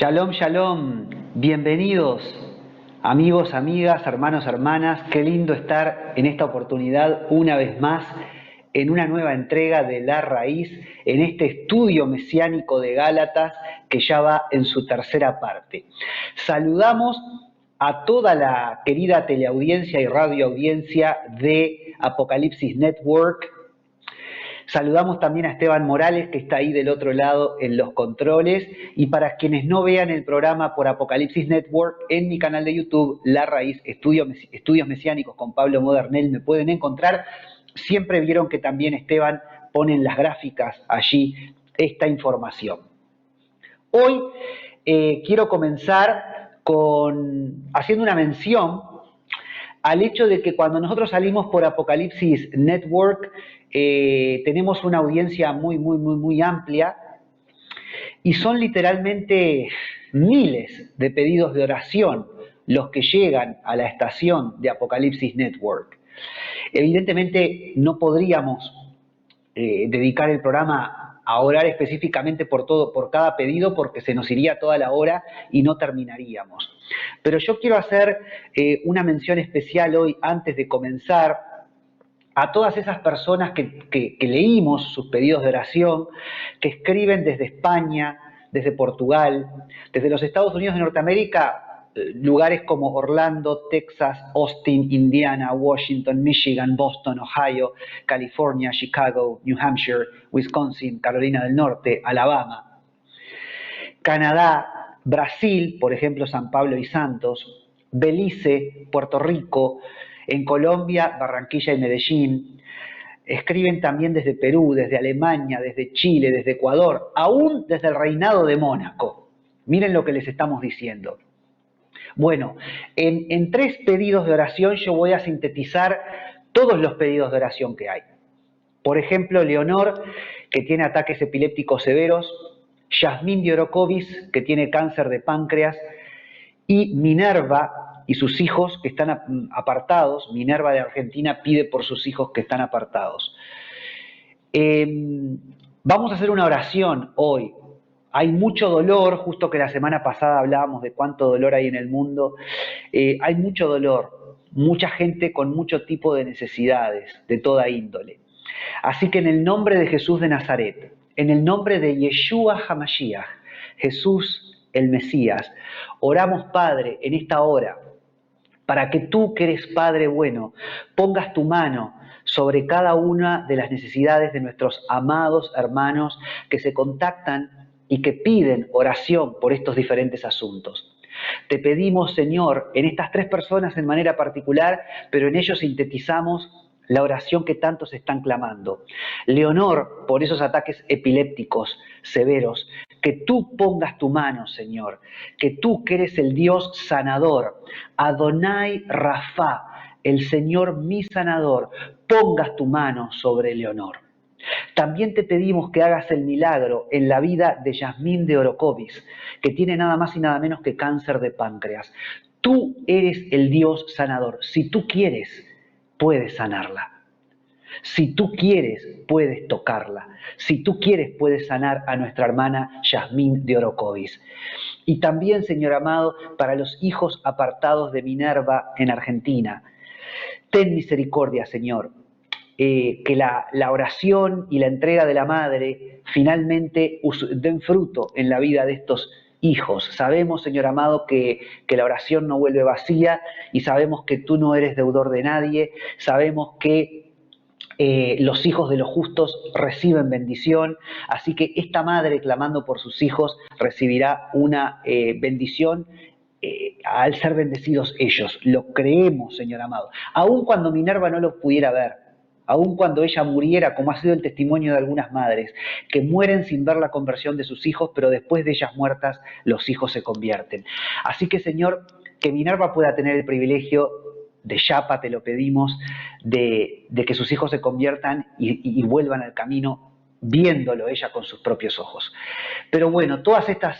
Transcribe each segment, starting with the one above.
Shalom, shalom, bienvenidos amigos, amigas, hermanos, hermanas. Qué lindo estar en esta oportunidad una vez más en una nueva entrega de La Raíz, en este estudio mesiánico de Gálatas que ya va en su tercera parte. Saludamos a toda la querida teleaudiencia y radioaudiencia de Apocalipsis Network. Saludamos también a Esteban Morales, que está ahí del otro lado en los controles. Y para quienes no vean el programa por Apocalipsis Network, en mi canal de YouTube, La Raíz, Estudios Mesiánicos con Pablo Modernel, me pueden encontrar. Siempre vieron que también Esteban pone en las gráficas allí esta información. Hoy quiero comenzar haciendo una mención al hecho de que cuando nosotros salimos por Apocalipsis Network, tenemos una audiencia muy amplia y son literalmente miles de pedidos de oración los que llegan a la estación de Apocalipsis Network. Evidentemente no podríamos dedicar el programa a orar específicamente por cada pedido, porque se nos iría toda la hora y no terminaríamos. Pero yo quiero hacer una mención especial hoy, antes de comenzar, a todas esas personas que leímos sus pedidos de oración, que escriben desde España, desde Portugal, desde los Estados Unidos de Norteamérica, lugares como Orlando, Texas, Austin, Indiana, Washington, Michigan, Boston, Ohio, California, Chicago, New Hampshire, Wisconsin, Carolina del Norte, Alabama, Canadá, Brasil, por ejemplo, San Pablo y Santos, Belice, Puerto Rico, en Colombia, Barranquilla y Medellín. Escriben también desde Perú, desde Alemania, desde Chile, desde Ecuador, aún desde el Reinado de Mónaco. Miren lo que les estamos diciendo. Bueno, en 3 pedidos de oración yo voy a sintetizar todos los pedidos de oración que hay. Por ejemplo, Leonor, que tiene ataques epilépticos severos, Yasmín de Orocovis, que tiene cáncer de páncreas, y Minerva y sus hijos que están apartados. Minerva de Argentina pide por sus hijos que están apartados. Vamos a hacer una oración hoy. Hay mucho dolor, justo que la semana pasada hablábamos de cuánto dolor hay en el mundo. Hay mucho dolor, mucha gente con mucho tipo de necesidades, de toda índole. Así que en el nombre de Jesús de Nazaret, en el nombre de Yeshua HaMashiach, Jesús el Mesías, oramos, Padre, en esta hora, para que tú, que eres Padre bueno, pongas tu mano sobre cada una de las necesidades de nuestros amados hermanos que se contactan y que piden oración por estos diferentes asuntos. Te pedimos, Señor, en estas 3 personas en manera particular, pero en ellos sintetizamos la oración que tantos están clamando. Leonor, por esos ataques epilépticos severos, que tú pongas tu mano, Señor, que tú, que eres el Dios sanador, Adonai Rafa, el Señor mi sanador, pongas tu mano sobre Leonor. También te pedimos que hagas el milagro en la vida de Yasmín de Orocovis, que tiene nada más y nada menos que cáncer de páncreas. Tú eres el Dios sanador. Si tú quieres, puedes sanarla. Si tú quieres, puedes tocarla. Si tú quieres, puedes sanar a nuestra hermana Yasmín de Orocovis. Y también, Señor amado, para los hijos apartados de Minerva en Argentina. Ten misericordia, Señor. Que la oración y la entrega de la madre finalmente den fruto en la vida de estos hijos. Sabemos, Señor amado, que la oración no vuelve vacía, y sabemos que tú no eres deudor de nadie. Sabemos que los hijos de los justos reciben bendición, así que esta madre, clamando por sus hijos, recibirá una bendición al ser bendecidos ellos. Lo creemos, Señor amado. Aun cuando Minerva no lo pudiera ver, aun cuando ella muriera, como ha sido el testimonio de algunas madres, que mueren sin ver la conversión de sus hijos, pero después de ellas muertas, los hijos se convierten. Así que, Señor, que Minerva pueda tener el privilegio de Yapa, te lo pedimos, de que sus hijos se conviertan y vuelvan al camino, viéndolo ella con sus propios ojos. Pero bueno, todas estas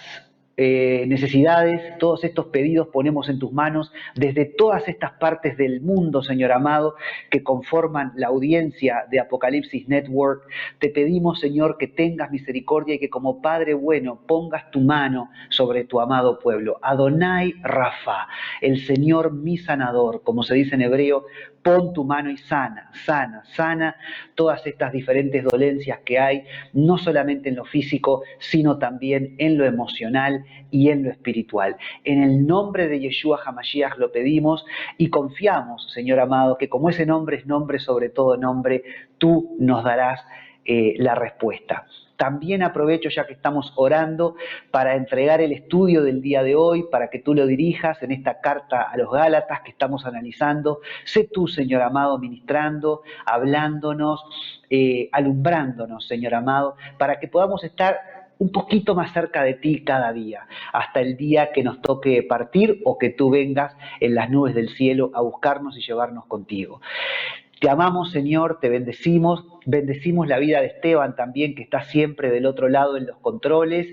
necesidades, todos estos pedidos ponemos en tus manos desde todas estas partes del mundo, Señor amado, que conforman la audiencia de Apocalipsis Network. Te pedimos, Señor, que tengas misericordia y que como Padre bueno pongas tu mano sobre tu amado pueblo. Adonai Rafa, el Señor mi sanador, como se dice en hebreo, pon tu mano y sana, sana, sana todas estas diferentes dolencias que hay, no solamente en lo físico, sino también en lo emocional y en lo espiritual. En el nombre de Yeshua HaMashiach lo pedimos y confiamos, Señor amado, que como ese nombre es nombre sobre todo nombre, tú nos darás la respuesta. También aprovecho, ya que estamos orando, para entregar el estudio del día de hoy, para que tú lo dirijas en esta carta a los Gálatas que estamos analizando. Sé tú, Señor amado, ministrando, hablándonos, alumbrándonos, Señor amado, para que podamos estar un poquito más cerca de ti cada día, hasta el día que nos toque partir o que tú vengas en las nubes del cielo a buscarnos y llevarnos contigo. Te amamos, Señor, te bendecimos la vida de Esteban también, que está siempre del otro lado en los controles,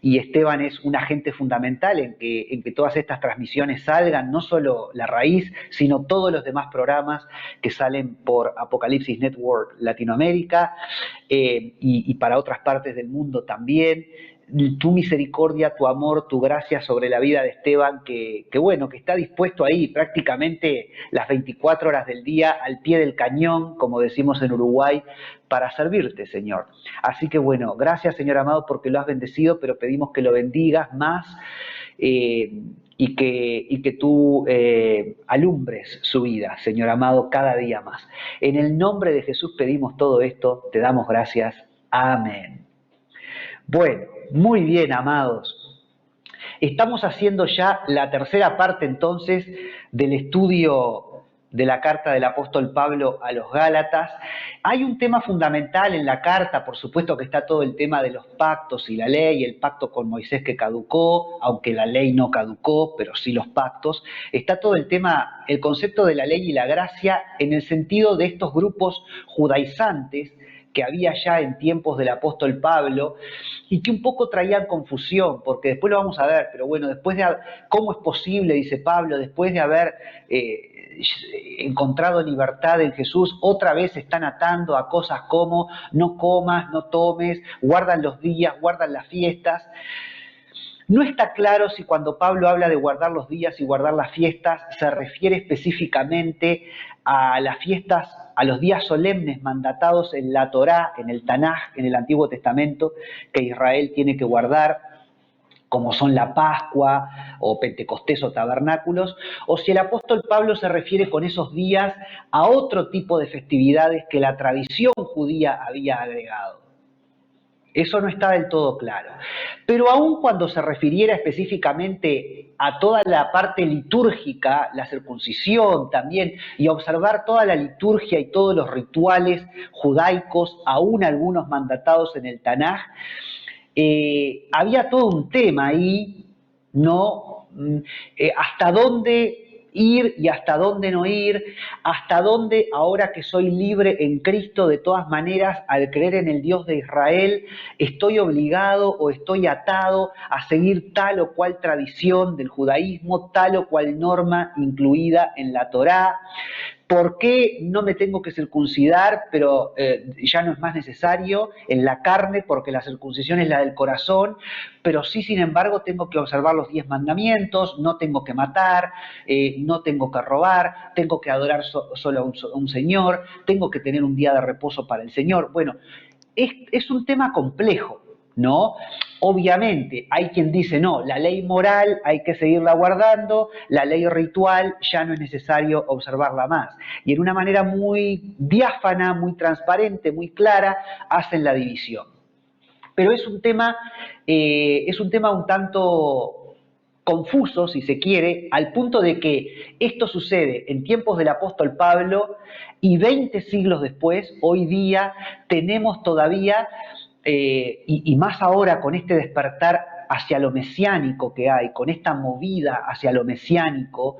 y Esteban es un agente fundamental en que todas estas transmisiones salgan, no solo La Raíz, sino todos los demás programas que salen por Apocalipsis Network Latinoamérica y para otras partes del mundo también. Tu misericordia, tu amor, tu gracia sobre la vida de Esteban, que bueno, que está dispuesto ahí prácticamente las 24 horas del día al pie del cañón, como decimos en Uruguay, para servirte, Señor. Así que bueno, gracias, Señor amado, porque lo has bendecido, pero pedimos que lo bendigas más y que tú alumbres su vida, Señor amado, cada día más. En el nombre de Jesús pedimos todo esto, te damos gracias. Amén. Bueno, muy bien, amados. Estamos haciendo ya la tercera parte entonces del estudio de la carta del apóstol Pablo a los Gálatas. Hay un tema fundamental en la carta, por supuesto que está todo el tema de los pactos y la ley, el pacto con Moisés que caducó, aunque la ley no caducó, pero sí los pactos. Está todo el tema, el concepto de la ley y la gracia en el sentido de estos grupos judaizantes que había ya en tiempos del apóstol Pablo y que un poco traían confusión, porque después lo vamos a ver, pero bueno, después de, ¿cómo es posible, dice Pablo, después de haber encontrado libertad en Jesús, otra vez se están atando a cosas como no comas, no tomes, guardan los días, guardan las fiestas? No está claro si cuando Pablo habla de guardar los días y guardar las fiestas se refiere específicamente a las fiestas, a los días solemnes mandatados en la Torá, en el Tanaj, en el Antiguo Testamento, que Israel tiene que guardar, como son la Pascua o Pentecostés o tabernáculos, o si el apóstol Pablo se refiere con esos días a otro tipo de festividades que la tradición judía había agregado. Eso no está del todo claro. Pero aun cuando se refiriera específicamente a toda la parte litúrgica, la circuncisión también, y observar toda la liturgia y todos los rituales judaicos, aún algunos mandatados en el Tanaj, había todo un tema ahí, ¿no? Hasta dónde ir y hasta dónde no ir, hasta dónde, ahora que soy libre en Cristo, de todas maneras, al creer en el Dios de Israel, estoy obligado o estoy atado a seguir tal o cual tradición del judaísmo, tal o cual norma incluida en la Torá. ¿Por qué no me tengo que circuncidar, pero ya no es más necesario en la carne, porque la circuncisión es la del corazón, pero sí, sin embargo, tengo que observar los 10 mandamientos, no tengo que matar, no tengo que robar, tengo que adorar solo a un Señor, tengo que tener un día de reposo para el Señor? Bueno, es un tema complejo, ¿no? Obviamente, hay quien dice, no, la ley moral hay que seguirla guardando, la ley ritual ya no es necesario observarla más. Y en una manera muy diáfana, muy transparente, muy clara, hacen la división. Pero es un tema un tanto confuso, si se quiere, al punto de que esto sucede en tiempos del apóstol Pablo y 20 siglos después, hoy día, tenemos todavía y más ahora con este despertar hacia lo mesiánico que hay, con esta movida hacia lo mesiánico,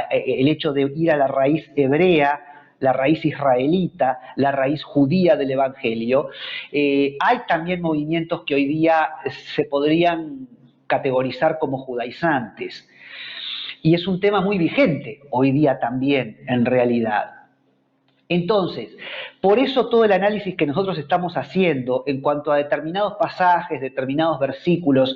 el hecho de ir a la raíz hebrea, la raíz israelita, la raíz judía del Evangelio, hay también movimientos que hoy día se podrían categorizar como judaizantes. Y es un tema muy vigente hoy día también, en realidad. Entonces, por eso todo el análisis que nosotros estamos haciendo en cuanto a determinados pasajes, determinados versículos,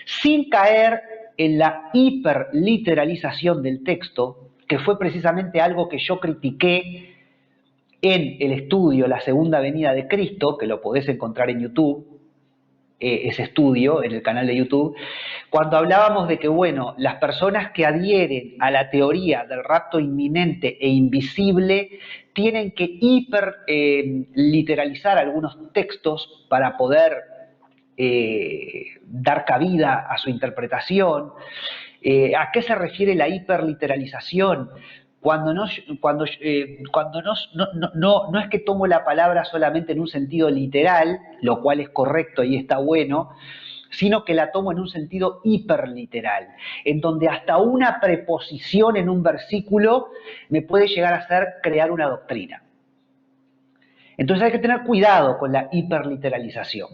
sin caer en la hiperliteralización del texto, que fue precisamente algo que yo critiqué en el estudio La Segunda Venida de Cristo, que lo podés encontrar en YouTube, ese estudio en el canal de YouTube, cuando hablábamos de que, bueno, las personas que adhieren a la teoría del rapto inminente e invisible tienen que hiperliteralizar algunos textos para poder dar cabida a su interpretación. ¿A qué se refiere la hiperliteralización? Cuando no es que tomo la palabra solamente en un sentido literal, lo cual es correcto y está bueno, sino que la tomo en un sentido hiperliteral, en donde hasta una preposición en un versículo me puede llegar a hacer crear una doctrina. Entonces hay que tener cuidado con la hiperliteralización.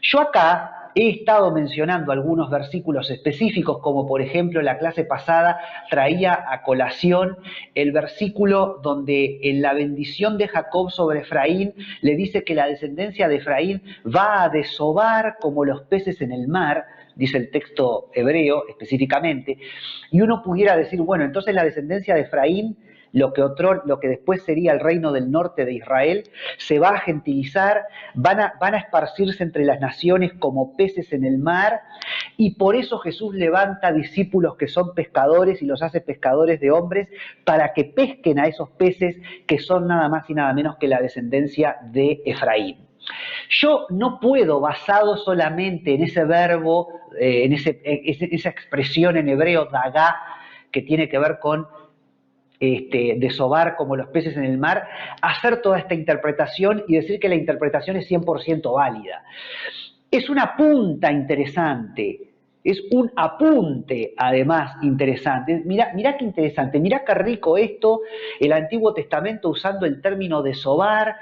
Yo acá he estado mencionando algunos versículos específicos, como por ejemplo la clase pasada traía a colación el versículo donde en la bendición de Jacob sobre Efraín le dice que la descendencia de Efraín va a desovar como los peces en el mar, dice el texto hebreo específicamente, y uno pudiera decir, bueno, entonces la descendencia de Efraín, lo que después sería el reino del norte de Israel, se va a gentilizar, van a esparcirse entre las naciones como peces en el mar, y por eso Jesús levanta discípulos que son pescadores y los hace pescadores de hombres para que pesquen a esos peces que son nada más y nada menos que la descendencia de Efraín. Yo no puedo, basado solamente en ese verbo, en esa expresión en hebreo, dagá, que tiene que ver con desovar como los peces en el mar, hacer toda esta interpretación y decir que la interpretación es 100% válida. Es una punta interesante, es un apunte además interesante. Mirá qué interesante, mirá qué rico esto, el Antiguo Testamento usando el término desovar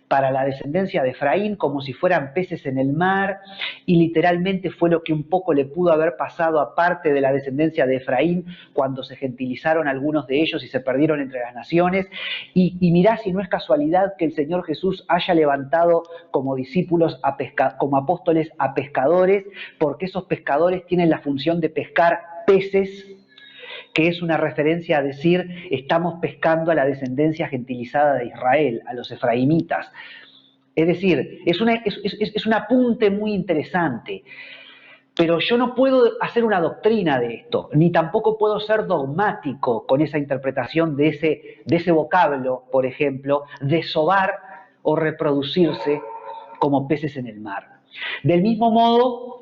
para la descendencia de Efraín como si fueran peces en el mar, y literalmente fue lo que un poco le pudo haber pasado a parte de la descendencia de Efraín cuando se gentilizaron algunos de ellos y se perdieron entre las naciones. Y mirá si no es casualidad que el Señor Jesús haya levantado como discípulos, como apóstoles a pescadores, porque esos pescadores tienen la función de pescar peces, que es una referencia a decir, estamos pescando a la descendencia gentilizada de Israel, a los efraimitas. Es decir, es un apunte muy interesante, pero yo no puedo hacer una doctrina de esto, ni tampoco puedo ser dogmático con esa interpretación de ese vocablo, por ejemplo, desovar o reproducirse como peces en el mar. Del mismo modo,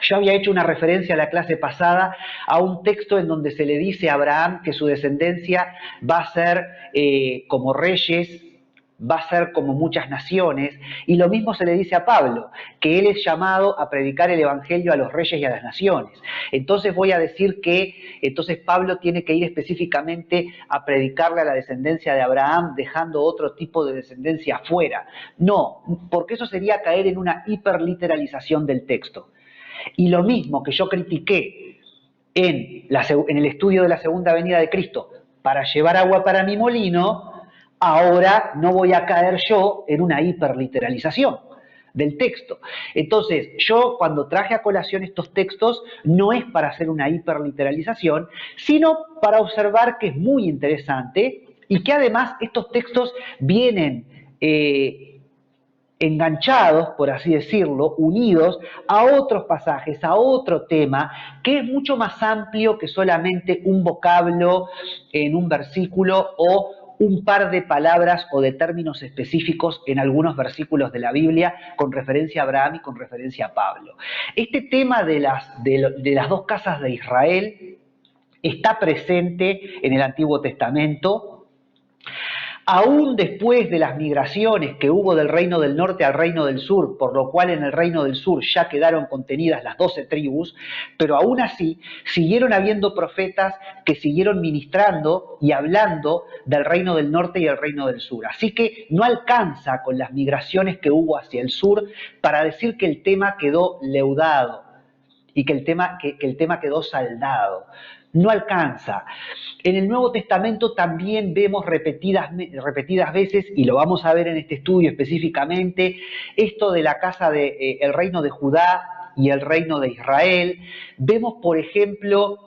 yo había hecho una referencia a la clase pasada a un texto en donde se le dice a Abraham que su descendencia va a ser como reyes, va a ser como muchas naciones, y lo mismo se le dice a Pablo, que él es llamado a predicar el evangelio a los reyes y a las naciones. Entonces voy a decir que entonces Pablo tiene que ir específicamente a predicarle a la descendencia de Abraham, dejando otro tipo de descendencia afuera. No, porque eso sería caer en una hiperliteralización del texto. Y lo mismo que yo critiqué en el estudio de la Segunda Venida de Cristo para llevar agua para mi molino, ahora no voy a caer yo en una hiperliteralización del texto. Entonces, yo cuando traje a colación estos textos no es para hacer una hiperliteralización, sino para observar que es muy interesante y que además estos textos vienen enganchados, por así decirlo, unidos a otros pasajes, a otro tema, que es mucho más amplio que solamente un vocablo en un versículo o un par de palabras o de términos específicos en algunos versículos de la Biblia con referencia a Abraham y con referencia a Pablo. Este tema de las dos casas de Israel está presente en el Antiguo Testamento. Aún después de las migraciones que hubo del reino del norte al reino del sur, por lo cual en el reino del sur ya quedaron contenidas las 12 tribus, pero aún así siguieron habiendo profetas que siguieron ministrando y hablando del reino del norte y el reino del sur. Así que no alcanza con las migraciones que hubo hacia el sur para decir que el tema quedó leudado y que el tema quedó saldado. No alcanza. En el Nuevo Testamento también vemos repetidas veces, y lo vamos a ver en este estudio específicamente, esto de la casa de el reino de Judá y el reino de Israel. Vemos, por ejemplo,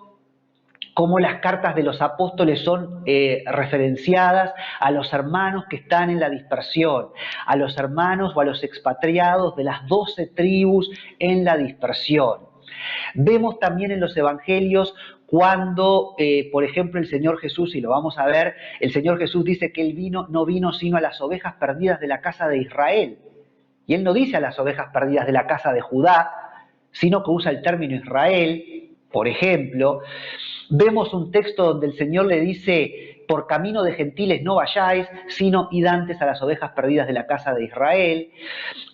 cómo las cartas de los apóstoles son referenciadas a los hermanos que están en la dispersión, a los hermanos o a los expatriados de las 12 tribus en la dispersión. Vemos también en los evangelios cuando, por ejemplo, el Señor Jesús, y lo vamos a ver, el Señor Jesús dice que Él no vino sino a las ovejas perdidas de la casa de Israel. Y Él no dice a las ovejas perdidas de la casa de Judá, sino que usa el término Israel, por ejemplo. Vemos un texto donde el Señor le dice, por camino de gentiles no vayáis, sino id antes a las ovejas perdidas de la casa de Israel.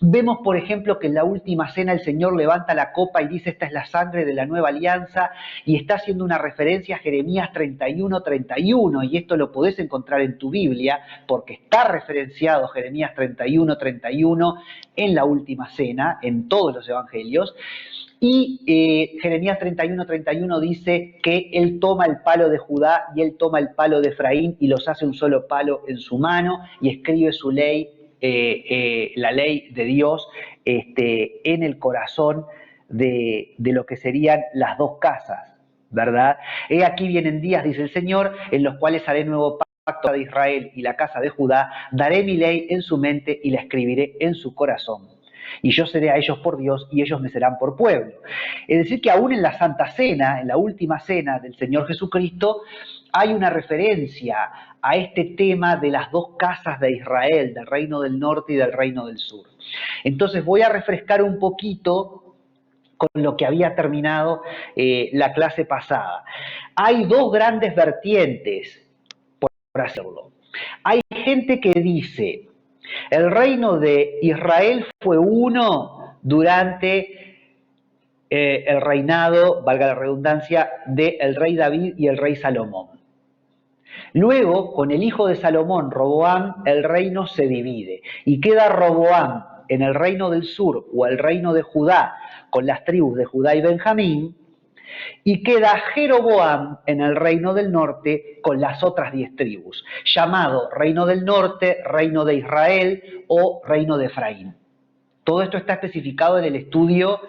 Vemos, por ejemplo, que en la última cena el Señor levanta la copa y dice, esta es la sangre de la nueva alianza, y está haciendo una referencia a Jeremías 31:31, y esto lo podés encontrar en tu Biblia, porque está referenciado Jeremías 31:31 en la última cena, en todos los evangelios. Y Jeremías 31:31 dice que Él toma el palo de Judá y Él toma el palo de Efraín y los hace un solo palo en su mano y escribe su ley, la ley de Dios, en el corazón de lo que serían las dos casas, ¿verdad? He aquí vienen días, dice el Señor, en los cuales haré nuevo pacto de Israel y la casa de Judá, daré mi ley en su mente y la escribiré en su corazón. Y yo seré a ellos por Dios y ellos me serán por pueblo. Es decir, que aún en la Santa Cena, en la última cena del Señor Jesucristo, hay una referencia a este tema de las dos casas de Israel, del reino del norte y del reino del sur. Entonces voy a refrescar un poquito con lo que había terminado la clase pasada. Hay dos grandes vertientes, por hacerlo. Hay gente que dice, el reino de Israel fue uno durante el reinado, valga la redundancia, del rey David y el rey Salomón. Luego, con el hijo de Salomón, Roboam, el reino se divide y queda Roboam en el reino del sur o el reino de Judá con las tribus de Judá y Benjamín, y queda Jeroboam en el reino del norte con las otras 10 tribus, llamado reino del norte, reino de Israel o reino de Efraín. Todo esto está especificado en el estudio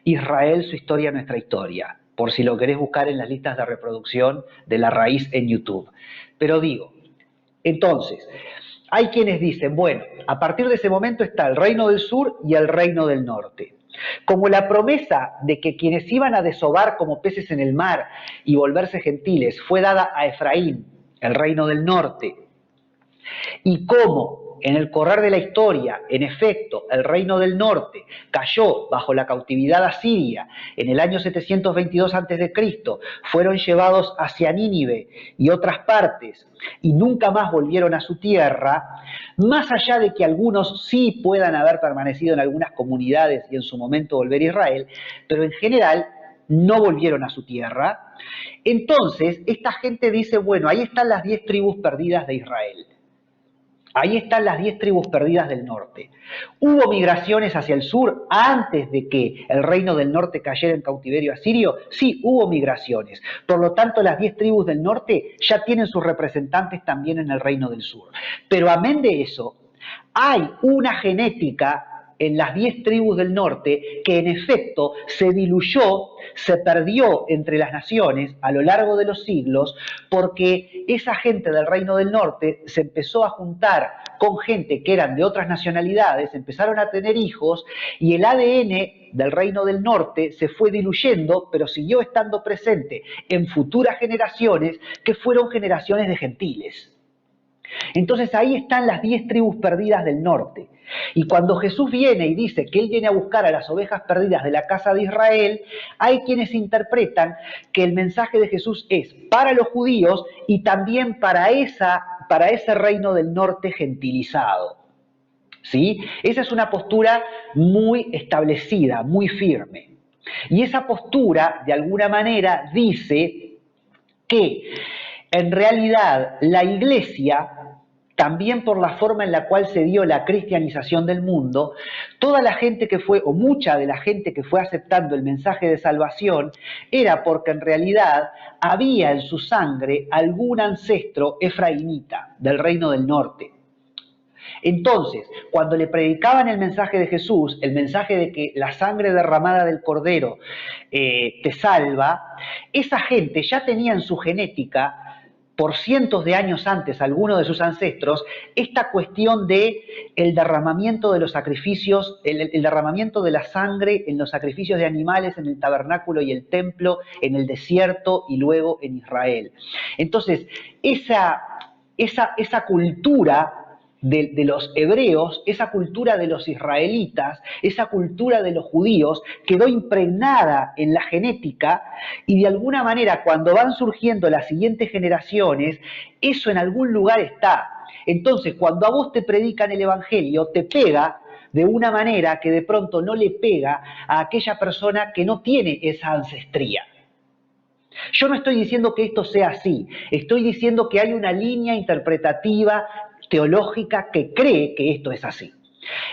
Israel, su historia, nuestra historia, por si lo querés buscar en las listas de reproducción de La Raíz en YouTube. Pero digo, entonces, hay quienes dicen, bueno, a partir de ese momento está el reino del sur y el reino del norte. Como la promesa de que quienes iban a desovar como peces en el mar y volverse gentiles fue dada a Efraín, el reino del norte, y como en el correr de la historia, en efecto, el reino del norte cayó bajo la cautividad asiria en el año 722 a.C., fueron llevados hacia Nínive y otras partes y nunca más volvieron a su tierra, más allá de que algunos sí puedan haber permanecido en algunas comunidades y en su momento volver a Israel, pero en general no volvieron a su tierra. Entonces, esta gente dice, bueno, ahí están las 10 tribus perdidas de Israel. Ahí están las 10 tribus perdidas del norte. ¿Hubo migraciones hacia el sur antes de que el reino del norte cayera en cautiverio asirio? Sí, hubo migraciones. Por lo tanto, las 10 tribus del norte ya tienen sus representantes también en el reino del sur. Pero amén de eso, hay una genética en las 10 tribus del norte que en efecto se diluyó, se perdió entre las naciones a lo largo de los siglos, porque esa gente del reino del norte se empezó a juntar con gente que eran de otras nacionalidades, empezaron a tener hijos y el ADN del reino del norte se fue diluyendo, pero siguió estando presente en futuras generaciones que fueron generaciones de gentiles. Entonces ahí están las 10 tribus perdidas del norte. Y cuando Jesús viene y dice que Él viene a buscar a las ovejas perdidas de la casa de Israel, hay quienes interpretan que el mensaje de Jesús es para los judíos y también para ese reino del norte gentilizado. ¿Sí? Esa es una postura muy establecida, muy firme. Y esa postura, de alguna manera, dice que en realidad la iglesia también por la forma en la cual se dio la cristianización del mundo, toda la gente que fue, o mucha de la gente que fue aceptando el mensaje de salvación, era porque en realidad había en su sangre algún ancestro efraimita del reino del norte. Entonces, cuando le predicaban el mensaje de Jesús, el mensaje de que la sangre derramada del Cordero te salva, esa gente ya tenía en su genética, por cientos de años antes, algunos de sus ancestros, esta cuestión de el derramamiento de los sacrificios, el derramamiento de la sangre en los sacrificios de animales en el tabernáculo y el templo, en el desierto y luego en Israel. Entonces, esa cultura de los hebreos, esa cultura de los israelitas, esa cultura de los judíos, quedó impregnada en la genética y de alguna manera cuando van surgiendo las siguientes generaciones, eso en algún lugar está. Entonces, cuando a vos te predican el Evangelio, te pega de una manera que de pronto no le pega a aquella persona que no tiene esa ancestría. Yo no estoy diciendo que esto sea así, estoy diciendo que hay una línea interpretativa teológica que cree que esto es así.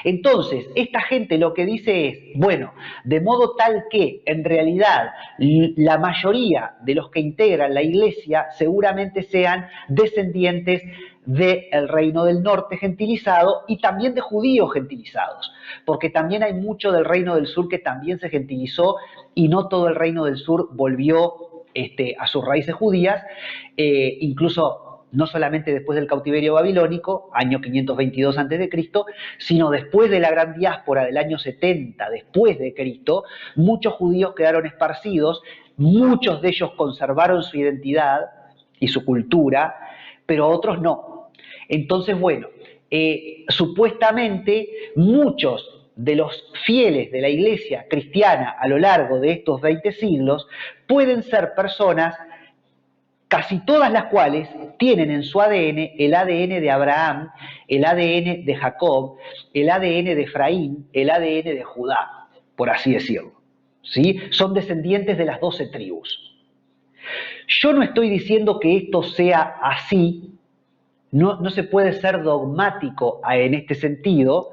Entonces, esta gente lo que dice es, bueno, de modo tal que en realidad la mayoría de los que integran la iglesia seguramente sean descendientes del reino del norte gentilizado y también de judíos gentilizados, porque también hay mucho del reino del sur que también se gentilizó y no todo el reino del sur volvió a sus raíces judías, incluso no solamente después del cautiverio babilónico, año 522 a.C., sino después de la gran diáspora del año 70 después de Cristo, muchos judíos quedaron esparcidos, muchos de ellos conservaron su identidad y su cultura, pero otros no. Entonces, bueno, supuestamente muchos de los fieles de la iglesia cristiana a lo largo de estos 20 siglos pueden ser personas, casi todas las cuales tienen en su ADN el ADN de Abraham, el ADN de Jacob, el ADN de Efraín, el ADN de Judá, por así decirlo. ¿Sí? Son descendientes de las 12 tribus. Yo no estoy diciendo que esto sea así, no se puede ser dogmático en este sentido,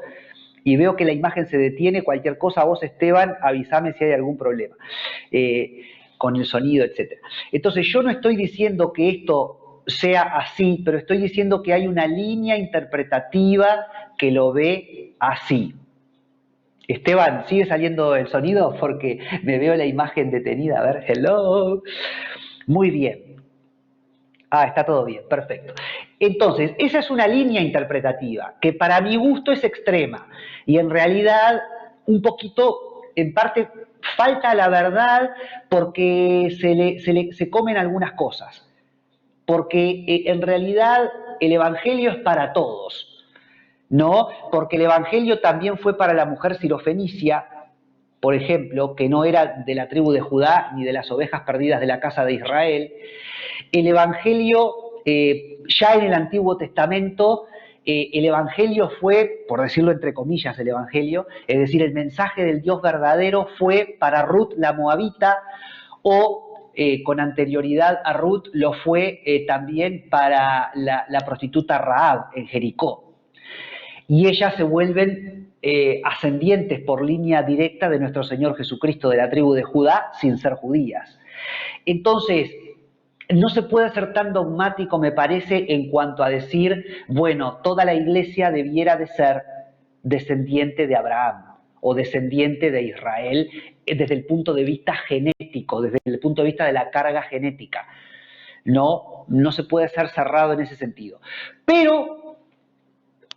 y veo que la imagen se detiene, cualquier cosa, vos Esteban, avísame si hay algún problema con el sonido, etc. Entonces yo no estoy diciendo que esto sea así, pero estoy diciendo que hay una línea interpretativa que lo ve así. Esteban, ¿sigue saliendo el sonido? Porque me veo la imagen detenida. A ver, hello. Muy bien. Está todo bien, perfecto. Entonces, esa es una línea interpretativa que para mi gusto es extrema y en realidad un poquito, en parte, falta la verdad porque se comen algunas cosas. Porque en realidad el Evangelio es para todos, ¿no? Porque el Evangelio también fue para la mujer sirofenicia, por ejemplo, que no era de la tribu de Judá ni de las ovejas perdidas de la casa de Israel. El Evangelio, ya en el Antiguo Testamento, el Evangelio fue, por decirlo entre comillas, el Evangelio, es decir, el mensaje del Dios verdadero fue para Ruth la Moabita o con anterioridad a Ruth lo fue también para la prostituta Rahab en Jericó. Y ellas se vuelven ascendientes por línea directa de nuestro Señor Jesucristo de la tribu de Judá sin ser judías. Entonces, no se puede ser tan dogmático, me parece, en cuanto a decir, bueno, toda la iglesia debiera de ser descendiente de Abraham o descendiente de Israel desde el punto de vista genético, desde el punto de vista de la carga genética. No se puede ser cerrado en ese sentido. Pero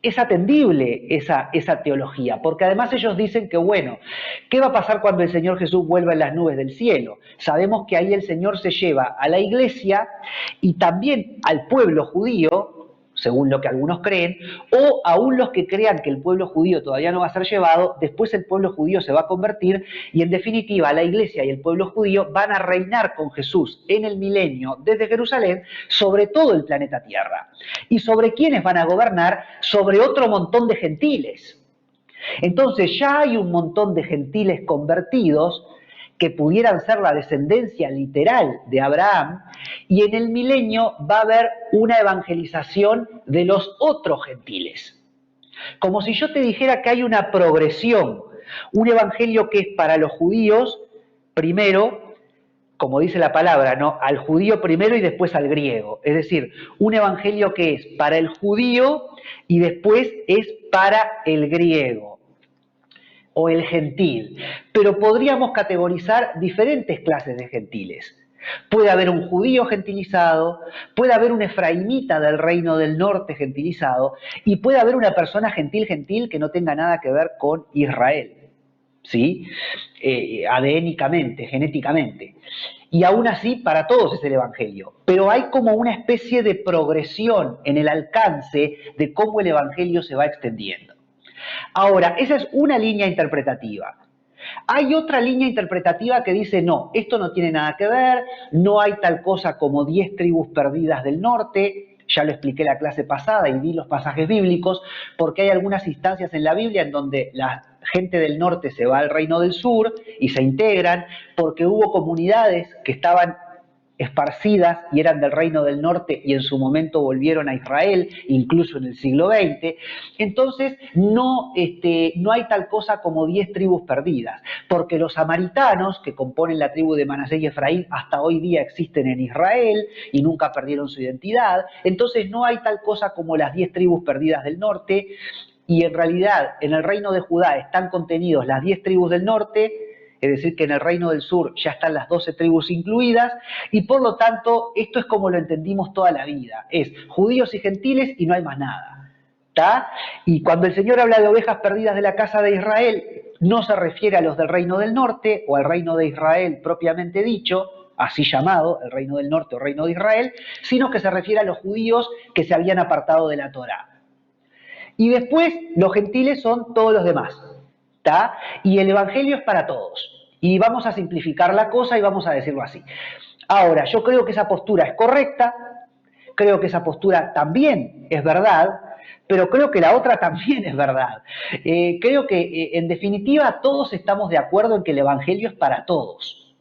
es atendible esa teología, porque además ellos dicen que, bueno, ¿qué va a pasar cuando el Señor Jesús vuelva en las nubes del cielo? Sabemos que ahí el Señor se lleva a la iglesia y también al pueblo judío, según lo que algunos creen, o aún los que crean que el pueblo judío todavía no va a ser llevado, después el pueblo judío se va a convertir y en definitiva la iglesia y el pueblo judío van a reinar con Jesús en el milenio desde Jerusalén sobre todo el planeta Tierra. ¿Y sobre quiénes van a gobernar? Sobre otro montón de gentiles. Entonces ya hay un montón de gentiles convertidos que pudieran ser la descendencia literal de Abraham, y en el milenio va a haber una evangelización de los otros gentiles. Como si yo te dijera que hay una progresión, un evangelio que es para los judíos primero, como dice la palabra, ¿no? Al judío primero y después al griego. Es decir, un evangelio que es para el judío y después es para el griego o el gentil. Pero podríamos categorizar diferentes clases de gentiles. Puede haber un judío gentilizado, puede haber un efraimita del reino del norte gentilizado, y puede haber una persona gentil que no tenga nada que ver con Israel, ¿sí? ADN-icamente, genéticamente. Y aún así, para todos es el Evangelio. Pero hay como una especie de progresión en el alcance de cómo el Evangelio se va extendiendo. Ahora, esa es una línea interpretativa. Hay otra línea interpretativa que dice, no, esto no tiene nada que ver, no hay tal cosa como 10 tribus perdidas del norte, ya lo expliqué la clase pasada y di los pasajes bíblicos, porque hay algunas instancias en la Biblia en donde la gente del norte se va al reino del sur y se integran, porque hubo comunidades que estaban esparcidas y eran del reino del norte y en su momento volvieron a Israel, incluso en el siglo XX. Entonces no hay tal cosa como 10 tribus perdidas, porque los samaritanos que componen la tribu de Manasés y Efraín hasta hoy día existen en Israel y nunca perdieron su identidad. Entonces no hay tal cosa como las 10 tribus perdidas del norte, y en realidad en el reino de Judá están contenidos las 10 tribus del norte, es decir, que en el reino del sur ya están las 12 tribus incluidas, y por lo tanto esto es como lo entendimos toda la vida, es judíos y gentiles y no hay más nada, ¿está? Y cuando el Señor habla de ovejas perdidas de la casa de Israel, no se refiere a los del reino del norte o al reino de Israel propiamente dicho, así llamado, el reino del norte o reino de Israel, sino que se refiere a los judíos que se habían apartado de la Torá. Y después los gentiles son todos los demás, ¿está? Y el Evangelio es para todos. Y vamos a simplificar la cosa y vamos a decirlo así. Ahora, yo creo que esa postura es correcta, creo que esa postura también es verdad, pero creo que la otra también es verdad. Creo que, en definitiva, todos estamos de acuerdo en que el Evangelio es para todos.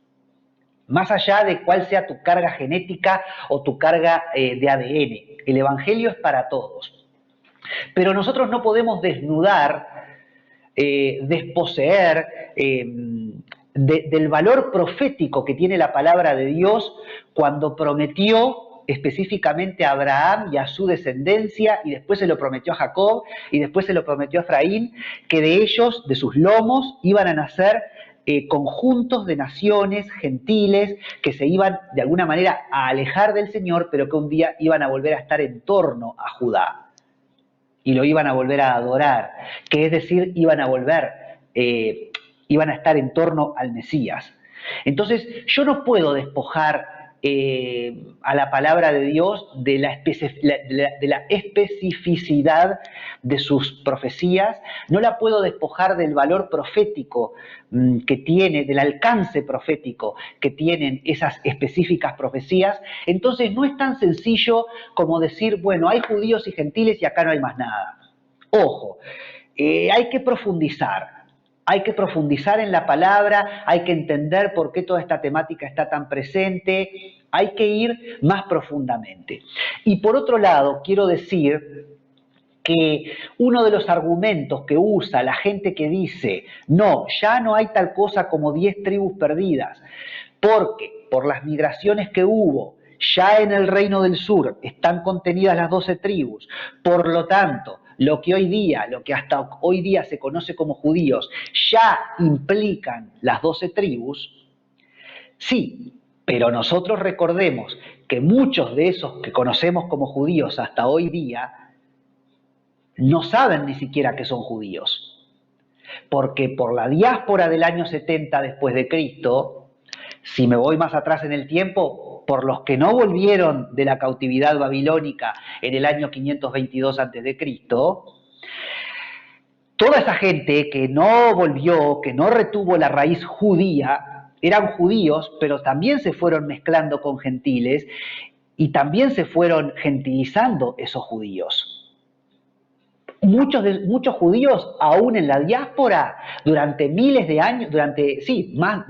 Más allá de cuál sea tu carga genética o tu carga de ADN. El Evangelio es para todos. Pero nosotros no podemos desnudar, desposeer del valor profético que tiene la palabra de Dios cuando prometió específicamente a Abraham y a su descendencia, y después se lo prometió a Jacob, y después se lo prometió a Efraín, que de ellos, de sus lomos, iban a nacer conjuntos de naciones gentiles que se iban de alguna manera a alejar del Señor, pero que un día iban a volver a estar en torno a Judá. Y lo iban a volver a adorar, que es decir, iban a estar en torno al Mesías. Entonces, yo no puedo despojar a la palabra de Dios de la especificidad de sus profecías, no la puedo despojar del valor profético que tiene, del alcance profético que tienen esas específicas profecías. Entonces no es tan sencillo como decir, bueno, hay judíos y gentiles y acá no hay más nada. Ojo, hay que profundizar. Hay que profundizar en la palabra, hay que entender por qué toda esta temática está tan presente, hay que ir más profundamente. Y por otro lado, quiero decir que uno de los argumentos que usa la gente que dice, no, ya no hay tal cosa como 10 tribus perdidas, porque por las migraciones que hubo, ya en el reino del sur están contenidas las 12 tribus, por lo tanto, lo que hasta hoy día se conoce como judíos, ya implican las 12 tribus, sí, pero nosotros recordemos que muchos de esos que conocemos como judíos hasta hoy día no saben ni siquiera que son judíos, porque por la diáspora del año 70 después de Cristo, si me voy más atrás en el tiempo, por los que no volvieron de la cautividad babilónica en el año 522 a.C., toda esa gente que no volvió, que no retuvo la raíz judía, eran judíos, pero también se fueron mezclando con gentiles y también se fueron gentilizando esos judíos. Muchos judíos, aún en la diáspora, durante miles de años,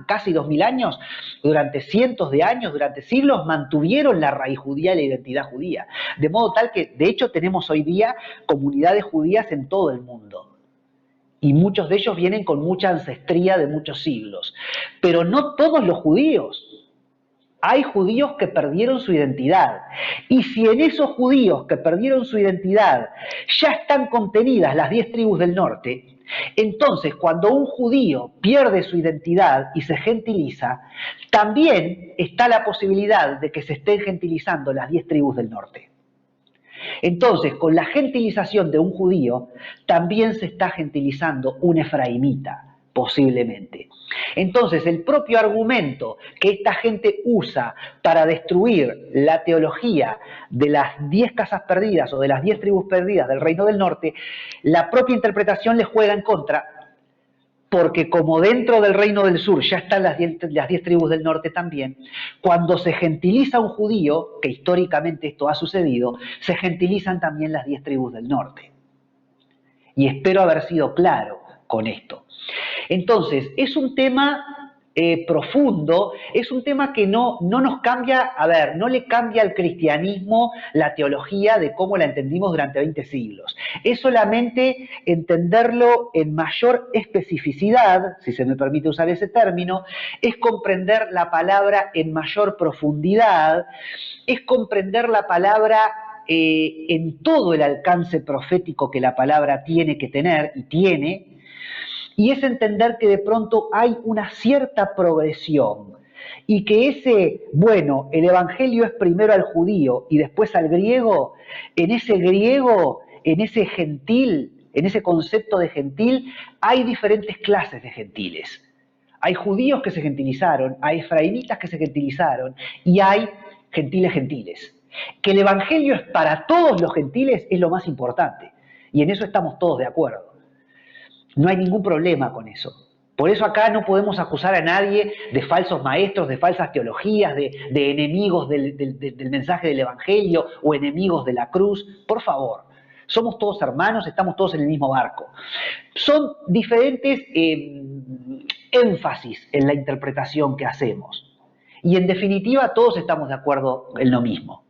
casi 2000 años, durante cientos de años, durante siglos, mantuvieron la raíz judía y la identidad judía. De modo tal que, de hecho, tenemos hoy día comunidades judías en todo el mundo. Y muchos de ellos vienen con mucha ancestría de muchos siglos. Pero no todos los judíos. Hay judíos que perdieron su identidad. Y si en esos judíos que perdieron su identidad ya están contenidas las 10 tribus del norte, entonces cuando un judío pierde su identidad y se gentiliza, también está la posibilidad de que se estén gentilizando las 10 tribus del norte. Entonces, con la gentilización de un judío, también se está gentilizando un efraimita, posiblemente. Entonces, el propio argumento que esta gente usa para destruir la teología de las 10 casas perdidas o de las 10 tribus perdidas del Reino del Norte, la propia interpretación les juega en contra, porque como dentro del Reino del Sur ya están las 10 tribus del norte también, cuando se gentiliza un judío, que históricamente esto ha sucedido, se gentilizan también las 10 tribus del norte. Y espero haber sido claro con esto. Entonces, es un tema profundo, es un tema que no nos cambia, no le cambia al cristianismo la teología de cómo la entendimos durante 20 siglos. Es solamente entenderlo en mayor especificidad, si se me permite usar ese término, es comprender la palabra en mayor profundidad, es comprender la palabra en todo el alcance profético que la palabra tiene que tener y tiene, y es entender que de pronto hay una cierta progresión y que el evangelio es primero al judío y después al griego, en ese griego, en ese gentil, en ese concepto de gentil, hay diferentes clases de gentiles. Hay judíos que se gentilizaron, hay efraimitas que se gentilizaron y hay gentiles. Que el evangelio es para todos los gentiles es lo más importante y en eso estamos todos de acuerdo. No hay ningún problema con eso. Por eso acá no podemos acusar a nadie de falsos maestros, de falsas teologías, de enemigos del mensaje del Evangelio o enemigos de la cruz. Por favor, somos todos hermanos, estamos todos en el mismo barco. Son diferentes énfasis en la interpretación que hacemos. Y en definitiva todos estamos de acuerdo en lo mismo.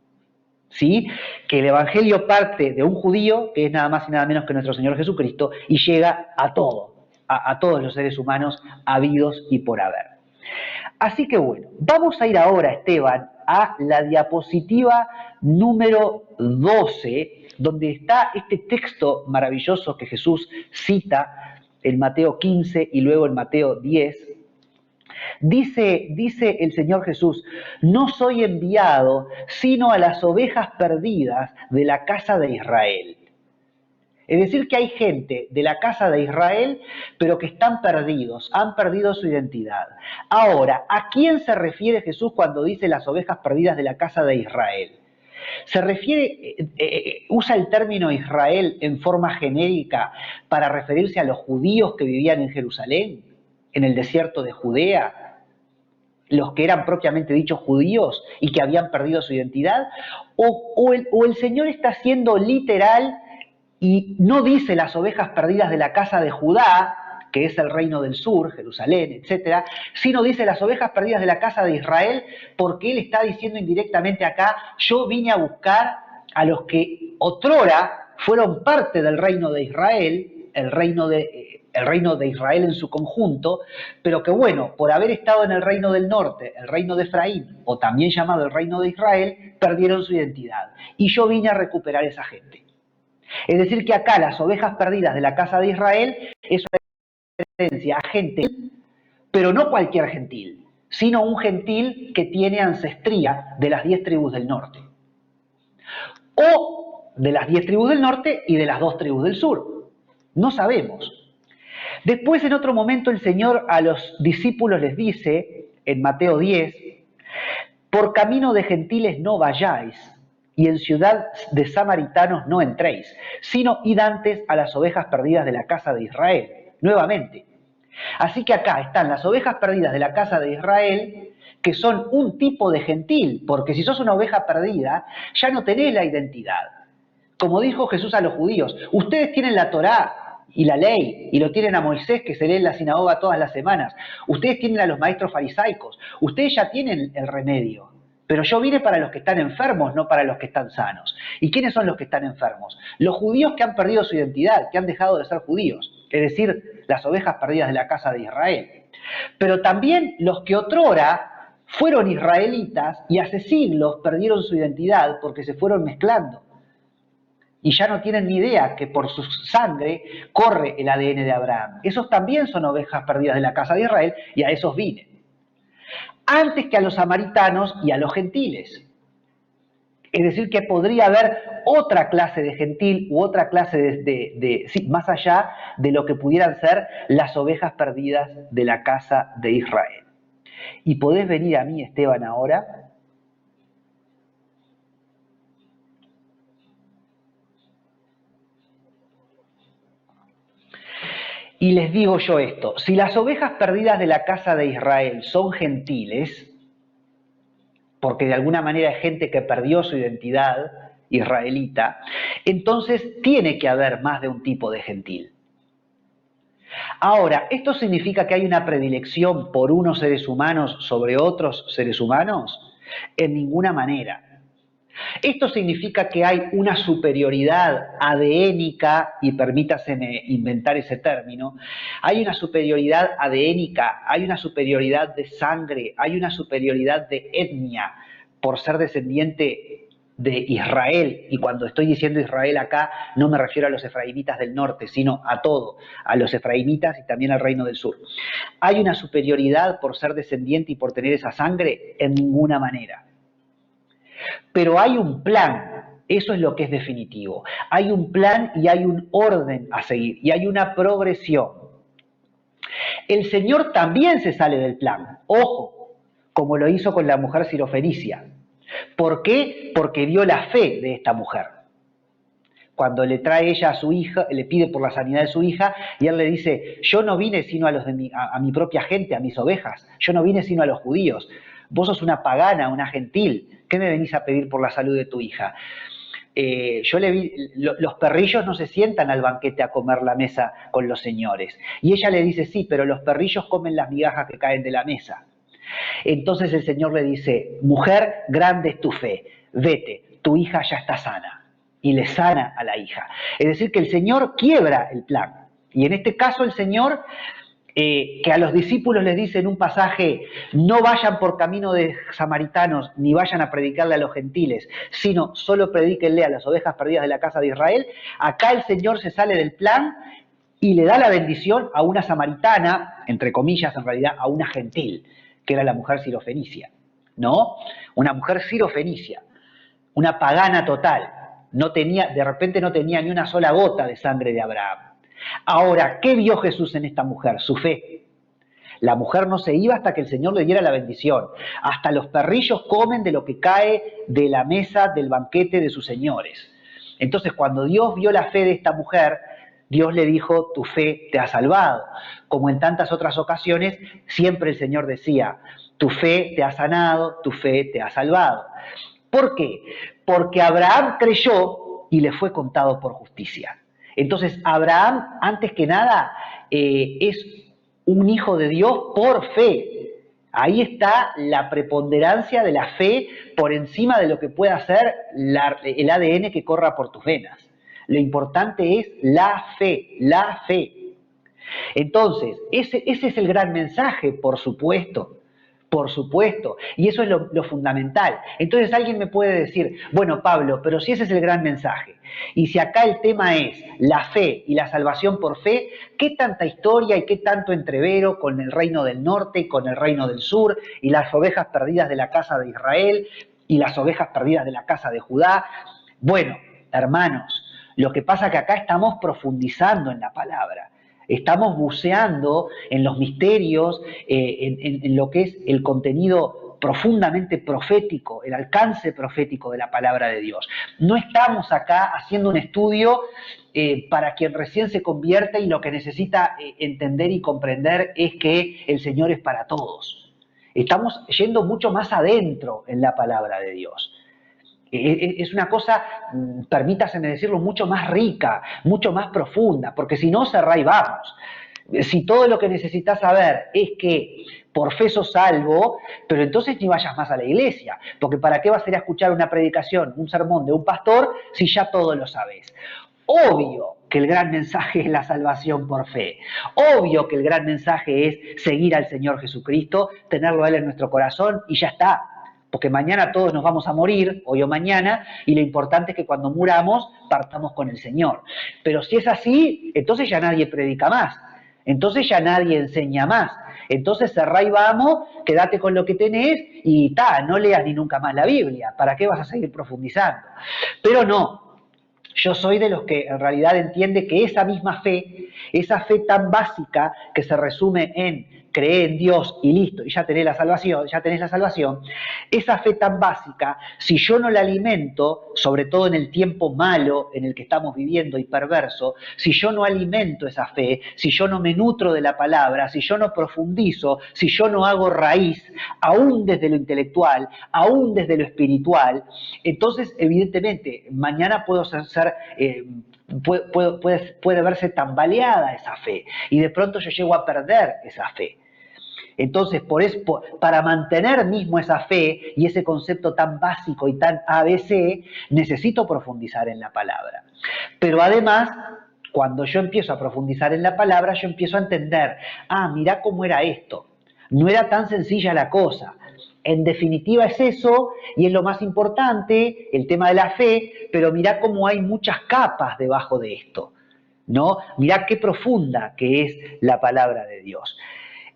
¿Sí? Que el Evangelio parte de un judío, que es nada más y nada menos que nuestro Señor Jesucristo, y llega a todos los seres humanos habidos y por haber. Así que bueno, vamos a ir ahora, Esteban, a la diapositiva número 12, donde está este texto maravilloso que Jesús cita en Mateo 15 y luego en Mateo 10, Dice el Señor Jesús, no soy enviado sino a las ovejas perdidas de la casa de Israel. Es decir, que hay gente de la casa de Israel, pero que están perdidos, han perdido su identidad. Ahora, ¿a quién se refiere Jesús cuando dice las ovejas perdidas de la casa de Israel? Se refiere, usa el término Israel en forma genérica para referirse a los judíos que vivían en Jerusalén, en el desierto de Judea, los que eran propiamente dichos judíos y que habían perdido su identidad, o el Señor está siendo literal y no dice las ovejas perdidas de la casa de Judá, que es el reino del sur, Jerusalén, etc., sino dice las ovejas perdidas de la casa de Israel, porque Él está diciendo indirectamente acá, yo vine a buscar a los que otrora fueron parte del reino de Israel, el reino de Israel en su conjunto, pero que bueno, por haber estado en el reino del norte, el reino de Efraín, o también llamado el reino de Israel, perdieron su identidad. Y yo vine a recuperar esa gente. Es decir, que acá las ovejas perdidas de la casa de Israel es una referencia a gentil, pero no cualquier gentil, sino un gentil que tiene ancestría de las 10 tribus del norte. O de las 10 tribus del norte y de las 2 tribus del sur. No sabemos. Después, en otro momento, el Señor a los discípulos les dice, en Mateo 10, por camino de gentiles no vayáis, y en ciudad de samaritanos no entréis, sino id antes a las ovejas perdidas de la casa de Israel, nuevamente. Así que acá están las ovejas perdidas de la casa de Israel, que son un tipo de gentil, porque si sos una oveja perdida, ya no tenés la identidad. Como dijo Jesús a los judíos, ustedes tienen la Torá y la ley, y lo tienen a Moisés, que se lee en la sinagoga todas las semanas. Ustedes tienen a los maestros farisaicos. Ustedes ya tienen el remedio. Pero yo vine para los que están enfermos, no para los que están sanos. ¿Y quiénes son los que están enfermos? Los judíos que han perdido su identidad, que han dejado de ser judíos. Es decir, las ovejas perdidas de la casa de Israel. Pero también los que otrora fueron israelitas y hace siglos perdieron su identidad porque se fueron mezclando. Y ya no tienen ni idea que por su sangre corre el ADN de Abraham. Esos también son ovejas perdidas de la casa de Israel y a esos vine. Antes que a los samaritanos y a los gentiles. Es decir, que podría haber otra clase de gentil u otra clase sí, más allá de lo que pudieran ser las ovejas perdidas de la casa de Israel. Y podés venir a mí, Esteban, ahora. Y les digo yo esto, si las ovejas perdidas de la casa de Israel son gentiles, porque de alguna manera es gente que perdió su identidad israelita, entonces tiene que haber más de un tipo de gentil. Ahora, ¿esto significa que hay una predilección por unos seres humanos sobre otros seres humanos? En ninguna manera. Esto significa que hay una superioridad adénica, y permítaseme inventar ese término, hay una superioridad adénica, hay una superioridad de sangre, hay una superioridad de etnia por ser descendiente de Israel, y cuando estoy diciendo Israel acá no me refiero a los efraimitas del norte, sino a todo, a los efraimitas y también al reino del sur. ¿Hay una superioridad por ser descendiente y por tener esa sangre? En ninguna manera. Pero hay un plan, eso es lo que es definitivo. Hay un plan y hay un orden a seguir y hay una progresión. El Señor también se sale del plan, ojo, como lo hizo con la mujer sirofenicia. ¿Por qué? Porque vio la fe de esta mujer. Cuando le trae ella a su hija, le pide por la sanidad de su hija, y él le dice, yo no vine sino a mi propia gente, a mis ovejas, yo no vine sino a los judíos. Vos sos una pagana, una gentil, ¿qué me venís a pedir por la salud de tu hija? Los perrillos no se sientan al banquete a comer la mesa con los señores. Y ella le dice, sí, pero los perrillos comen las migajas que caen de la mesa. Entonces el Señor le dice, mujer, grande es tu fe, vete, tu hija ya está sana. Y le sana a la hija. Es decir, que el Señor quiebra el plan. Y en este caso el Señor, que a los discípulos les dice en un pasaje, no vayan por camino de samaritanos, ni vayan a predicarle a los gentiles, sino solo predíquenle a las ovejas perdidas de la casa de Israel. Acá el Señor se sale del plan y le da la bendición a una samaritana, entre comillas en realidad, a una gentil, que era la mujer sirofenicia, ¿no? Una mujer sirofenicia, una pagana total. De repente no tenía ni una sola gota de sangre de Abraham. Ahora, ¿qué vio Jesús en esta mujer? Su fe. La mujer no se iba hasta que el Señor le diera la bendición. Hasta los perrillos comen de lo que cae de la mesa del banquete de sus señores. Entonces, cuando Dios vio la fe de esta mujer, Dios le dijo, tu fe te ha salvado. Como en tantas otras ocasiones, siempre el Señor decía, tu fe te ha sanado, tu fe te ha salvado. ¿Por qué? Porque Abraham creyó y le fue contado por justicia. Entonces, Abraham, antes que nada, es un hijo de Dios por fe. Ahí está la preponderancia de la fe por encima de lo que pueda ser el ADN que corra por tus venas. Lo importante es la fe, la fe. Entonces, ese es el gran mensaje, por supuesto. Por supuesto, y eso es lo fundamental. Entonces alguien me puede decir, bueno Pablo, pero si ese es el gran mensaje, y si acá el tema es la fe y la salvación por fe, ¿qué tanta historia y qué tanto entrevero con el reino del norte, con el reino del sur, y las ovejas perdidas de la casa de Israel, y las ovejas perdidas de la casa de Judá? Bueno, hermanos, lo que pasa es que acá estamos profundizando en la palabra. Estamos buceando en los misterios, en lo que es el contenido profundamente profético, el alcance profético de la palabra de Dios. No estamos acá haciendo un estudio para quien recién se convierte y lo que necesita entender y comprender es que el Señor es para todos. Estamos yendo mucho más adentro en la palabra de Dios. Es una cosa, permítaseme decirlo, mucho más rica, mucho más profunda, porque si no, cerrá y vamos. Si todo lo que necesitas saber es que por fe sos salvo, pero entonces ni vayas más a la iglesia, porque ¿para qué vas a ir a escuchar una predicación, un sermón de un pastor si ya todo lo sabes? Obvio que el gran mensaje es la salvación por fe. Obvio que el gran mensaje es seguir al Señor Jesucristo, tenerlo a Él en nuestro corazón y ya está. Porque mañana todos nos vamos a morir, hoy o mañana, y lo importante es que cuando muramos partamos con el Señor. Pero si es así, entonces ya nadie predica más. Entonces ya nadie enseña más. Entonces cerrá y vamos, quédate con lo que tenés y no leas ni nunca más la Biblia. ¿Para qué vas a seguir profundizando? Pero no, yo soy de los que en realidad entiende que esa misma fe, esa fe tan básica que se resume en creer en Dios y listo, y ya tenés la salvación, esa fe tan básica, si yo no la alimento, sobre todo en el tiempo malo en el que estamos viviendo y perverso, si yo no alimento esa fe, si yo no me nutro de la palabra, si yo no profundizo, si yo no hago raíz, aún desde lo intelectual, aún desde lo espiritual, entonces evidentemente mañana puedo puede verse tambaleada esa fe y de pronto yo llego a perder esa fe. Entonces, para mantener mismo esa fe y ese concepto tan básico y tan ABC, necesito profundizar en la palabra. Pero además, cuando yo empiezo a profundizar en la palabra, yo empiezo a entender, mirá cómo era esto. No era tan sencilla la cosa. En definitiva es eso, y es lo más importante, el tema de la fe, pero mirá cómo hay muchas capas debajo de esto, ¿no? Mirá qué profunda que es la palabra de Dios.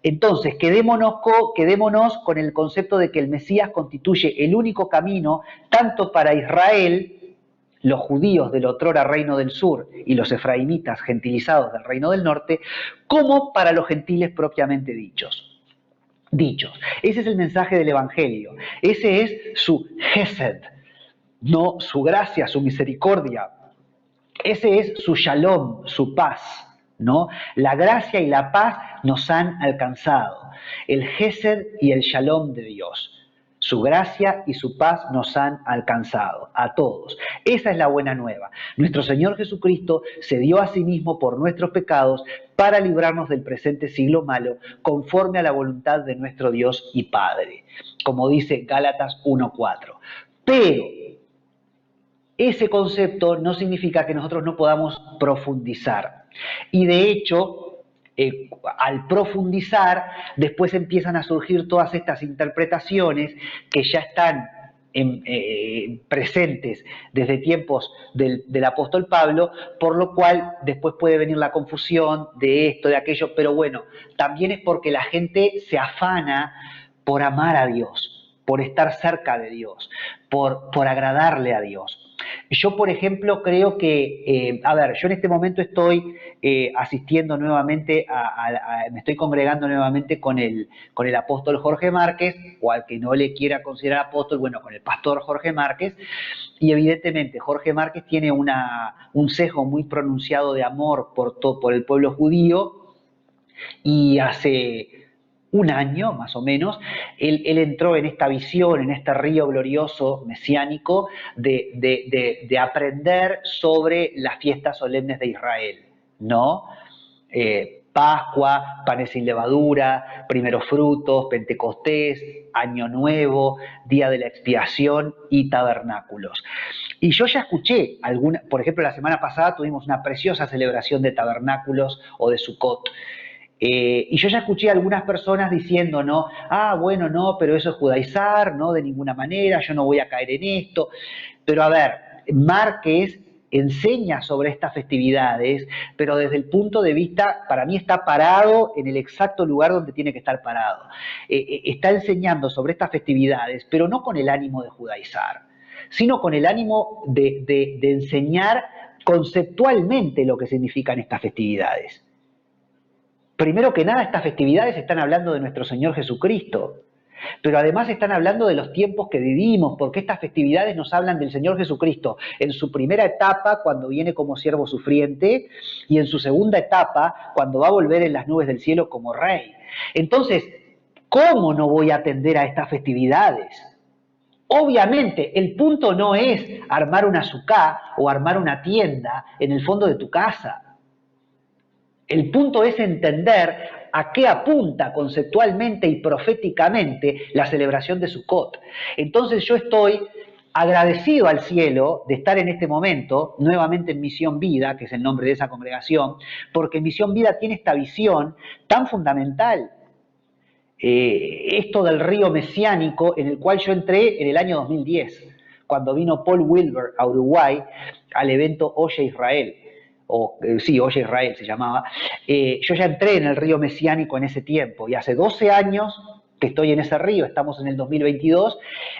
Entonces, quedémonos con el concepto de que el Mesías constituye el único camino, tanto para Israel, los judíos del otrora reino del sur y los efraimitas gentilizados del reino del norte, como para los gentiles propiamente dichos. Ese es el mensaje del Evangelio. Ese es su Gesed, no su gracia, su misericordia. Ese es su Shalom, su paz, ¿no? La gracia y la paz nos han alcanzado. El Gesed y el Shalom de Dios. Su gracia y su paz nos han alcanzado a todos. Esa es la buena nueva. Nuestro Señor Jesucristo se dio a sí mismo por nuestros pecados para librarnos del presente siglo malo, conforme a la voluntad de nuestro Dios y Padre, como dice Gálatas 1:4. Pero ese concepto no significa que nosotros no podamos profundizar. Y de hecho, al profundizar, después empiezan a surgir todas estas interpretaciones que ya están presentes desde tiempos del apóstol Pablo, por lo cual después puede venir la confusión de esto, de aquello, pero bueno, también es porque la gente se afana por amar a Dios, por estar cerca de Dios, por agradarle a Dios. Yo, por ejemplo, creo que, yo en este momento estoy asistiendo nuevamente, me estoy congregando nuevamente con el apóstol Jorge Márquez, o al que no le quiera considerar apóstol, bueno, con el pastor Jorge Márquez, y evidentemente Jorge Márquez tiene un sesgo muy pronunciado de amor por el pueblo judío, y hace un año más o menos, él entró en esta visión, en este río glorioso mesiánico de aprender sobre las fiestas solemnes de Israel, ¿no? Pascua, panes sin levadura, primeros frutos, Pentecostés, Año Nuevo, Día de la Expiación y tabernáculos. Y yo ya escuché por ejemplo, la semana pasada tuvimos una preciosa celebración de tabernáculos o de Sukkot. Y yo ya escuché a algunas personas diciendo, ¿no? Bueno, no, pero eso es judaizar, no, de ninguna manera, yo no voy a caer en esto. Pero a ver, Márquez enseña sobre estas festividades, pero desde el punto de vista, para mí está parado en el exacto lugar donde tiene que estar parado. Está enseñando sobre estas festividades, pero no con el ánimo de judaizar, sino con el ánimo de enseñar conceptualmente lo que significan estas festividades. Primero que nada, estas festividades están hablando de nuestro Señor Jesucristo, pero además están hablando de los tiempos que vivimos, porque estas festividades nos hablan del Señor Jesucristo en su primera etapa, cuando viene como siervo sufriente, y en su segunda etapa, cuando va a volver en las nubes del cielo como Rey. Entonces, ¿cómo no voy a atender a estas festividades? Obviamente, el punto no es armar una sucá o armar una tienda en el fondo de tu casa. El punto es entender a qué apunta conceptualmente y proféticamente la celebración de Sukkot. Entonces yo estoy agradecido al cielo de estar en este momento, nuevamente en Misión Vida, que es el nombre de esa congregación, porque Misión Vida tiene esta visión tan fundamental. Esto del río mesiánico en el cual yo entré en el año 2010, cuando vino Paul Wilbur a Uruguay al evento Oye Israel, sí, Oye Israel se llamaba. Yo ya entré en el río mesiánico en ese tiempo y hace 12 años que estoy en ese río, estamos en el 2022,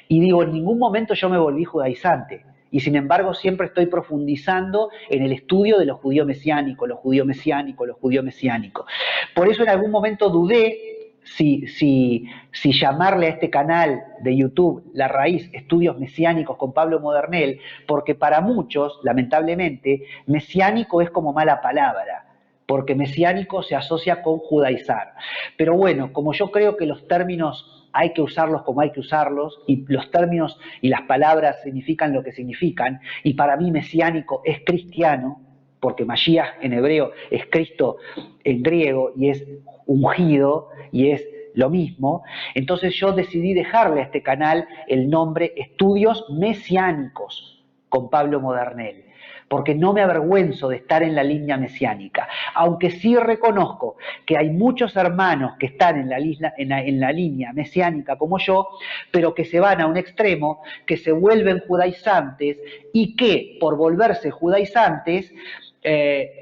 y digo, en ningún momento yo me volví judaizante. Y sin embargo siempre estoy profundizando en el estudio de los judíos mesiánicos, los judíos mesiánicos, los judíos mesiánicos. Por eso en algún momento dudé si llamarle a este canal de YouTube La Raíz, Estudios Mesiánicos con Pablo Modernel, porque para muchos, lamentablemente, mesiánico es como mala palabra, porque mesiánico se asocia con judaizar. Pero bueno, como yo creo que los términos hay que usarlos como hay que usarlos, y los términos y las palabras significan lo que significan, y para mí mesiánico es cristiano, porque Mashiach en hebreo es Cristo en griego y es ungido y es lo mismo, entonces yo decidí dejarle a este canal el nombre Estudios Mesiánicos con Pablo Modernel, porque no me avergüenzo de estar en la línea mesiánica, aunque sí reconozco que hay muchos hermanos que están en la línea mesiánica como yo, pero que se van a un extremo, que se vuelven judaizantes y que por volverse judaizantes,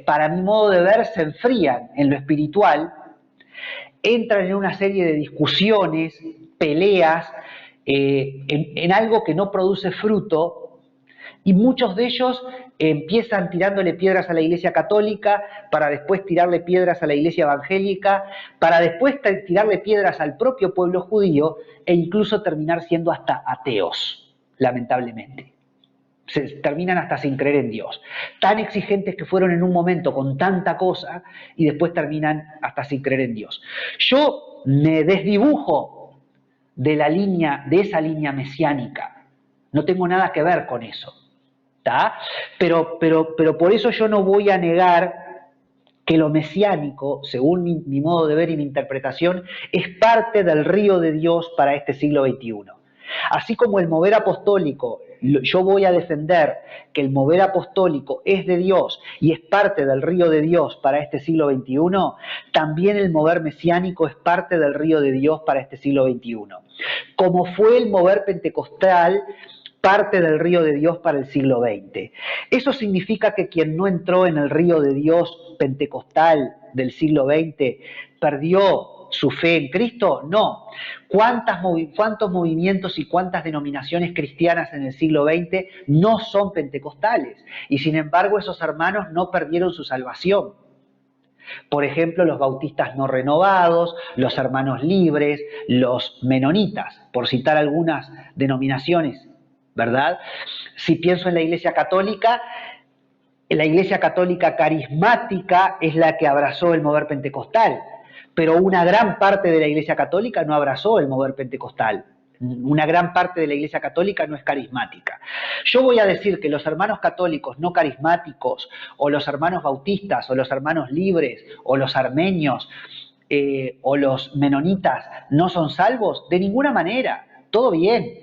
para mi modo de ver, se enfrían en lo espiritual, entran en una serie de discusiones, peleas, en algo que no produce fruto, y muchos de ellos empiezan tirándole piedras a la Iglesia Católica, para después tirarle piedras a la Iglesia Evangélica, para después tirarle piedras al propio pueblo judío, e incluso terminar siendo hasta ateos, lamentablemente. Se terminan hasta sin creer en Dios. Tan exigentes que fueron en un momento con tanta cosa y después terminan hasta sin creer en Dios. Yo me desdibujo de esa línea mesiánica. No tengo nada que ver con eso. ¿Tá? Pero por eso yo no voy a negar que lo mesiánico, según mi modo de ver y mi interpretación, es parte del río de Dios para este siglo XXI. Así como el mover apostólico, yo voy a defender que el mover apostólico es de Dios y es parte del río de Dios para este siglo XXI, también el mover mesiánico es parte del río de Dios para este siglo XXI. Como fue el mover pentecostal parte del río de Dios para el siglo XX. ¿Eso significa que quien no entró en el río de Dios pentecostal del siglo XX perdió su fe en Cristo? No. ¿Cuántos movimientos y cuántas denominaciones cristianas en el siglo XX no son pentecostales? Y sin embargo esos hermanos no perdieron su salvación. Por ejemplo, los bautistas no renovados, los hermanos libres, los menonitas, por citar algunas denominaciones, ¿verdad? Si pienso en la Iglesia Católica carismática es la que abrazó el mover pentecostal, pero una gran parte de la Iglesia Católica no abrazó el mover pentecostal. Una gran parte de la Iglesia Católica no es carismática. Yo voy a decir que los hermanos católicos no carismáticos, o los hermanos bautistas, o los hermanos libres, o los armenios, o los menonitas no son salvos, de ninguna manera. Todo bien.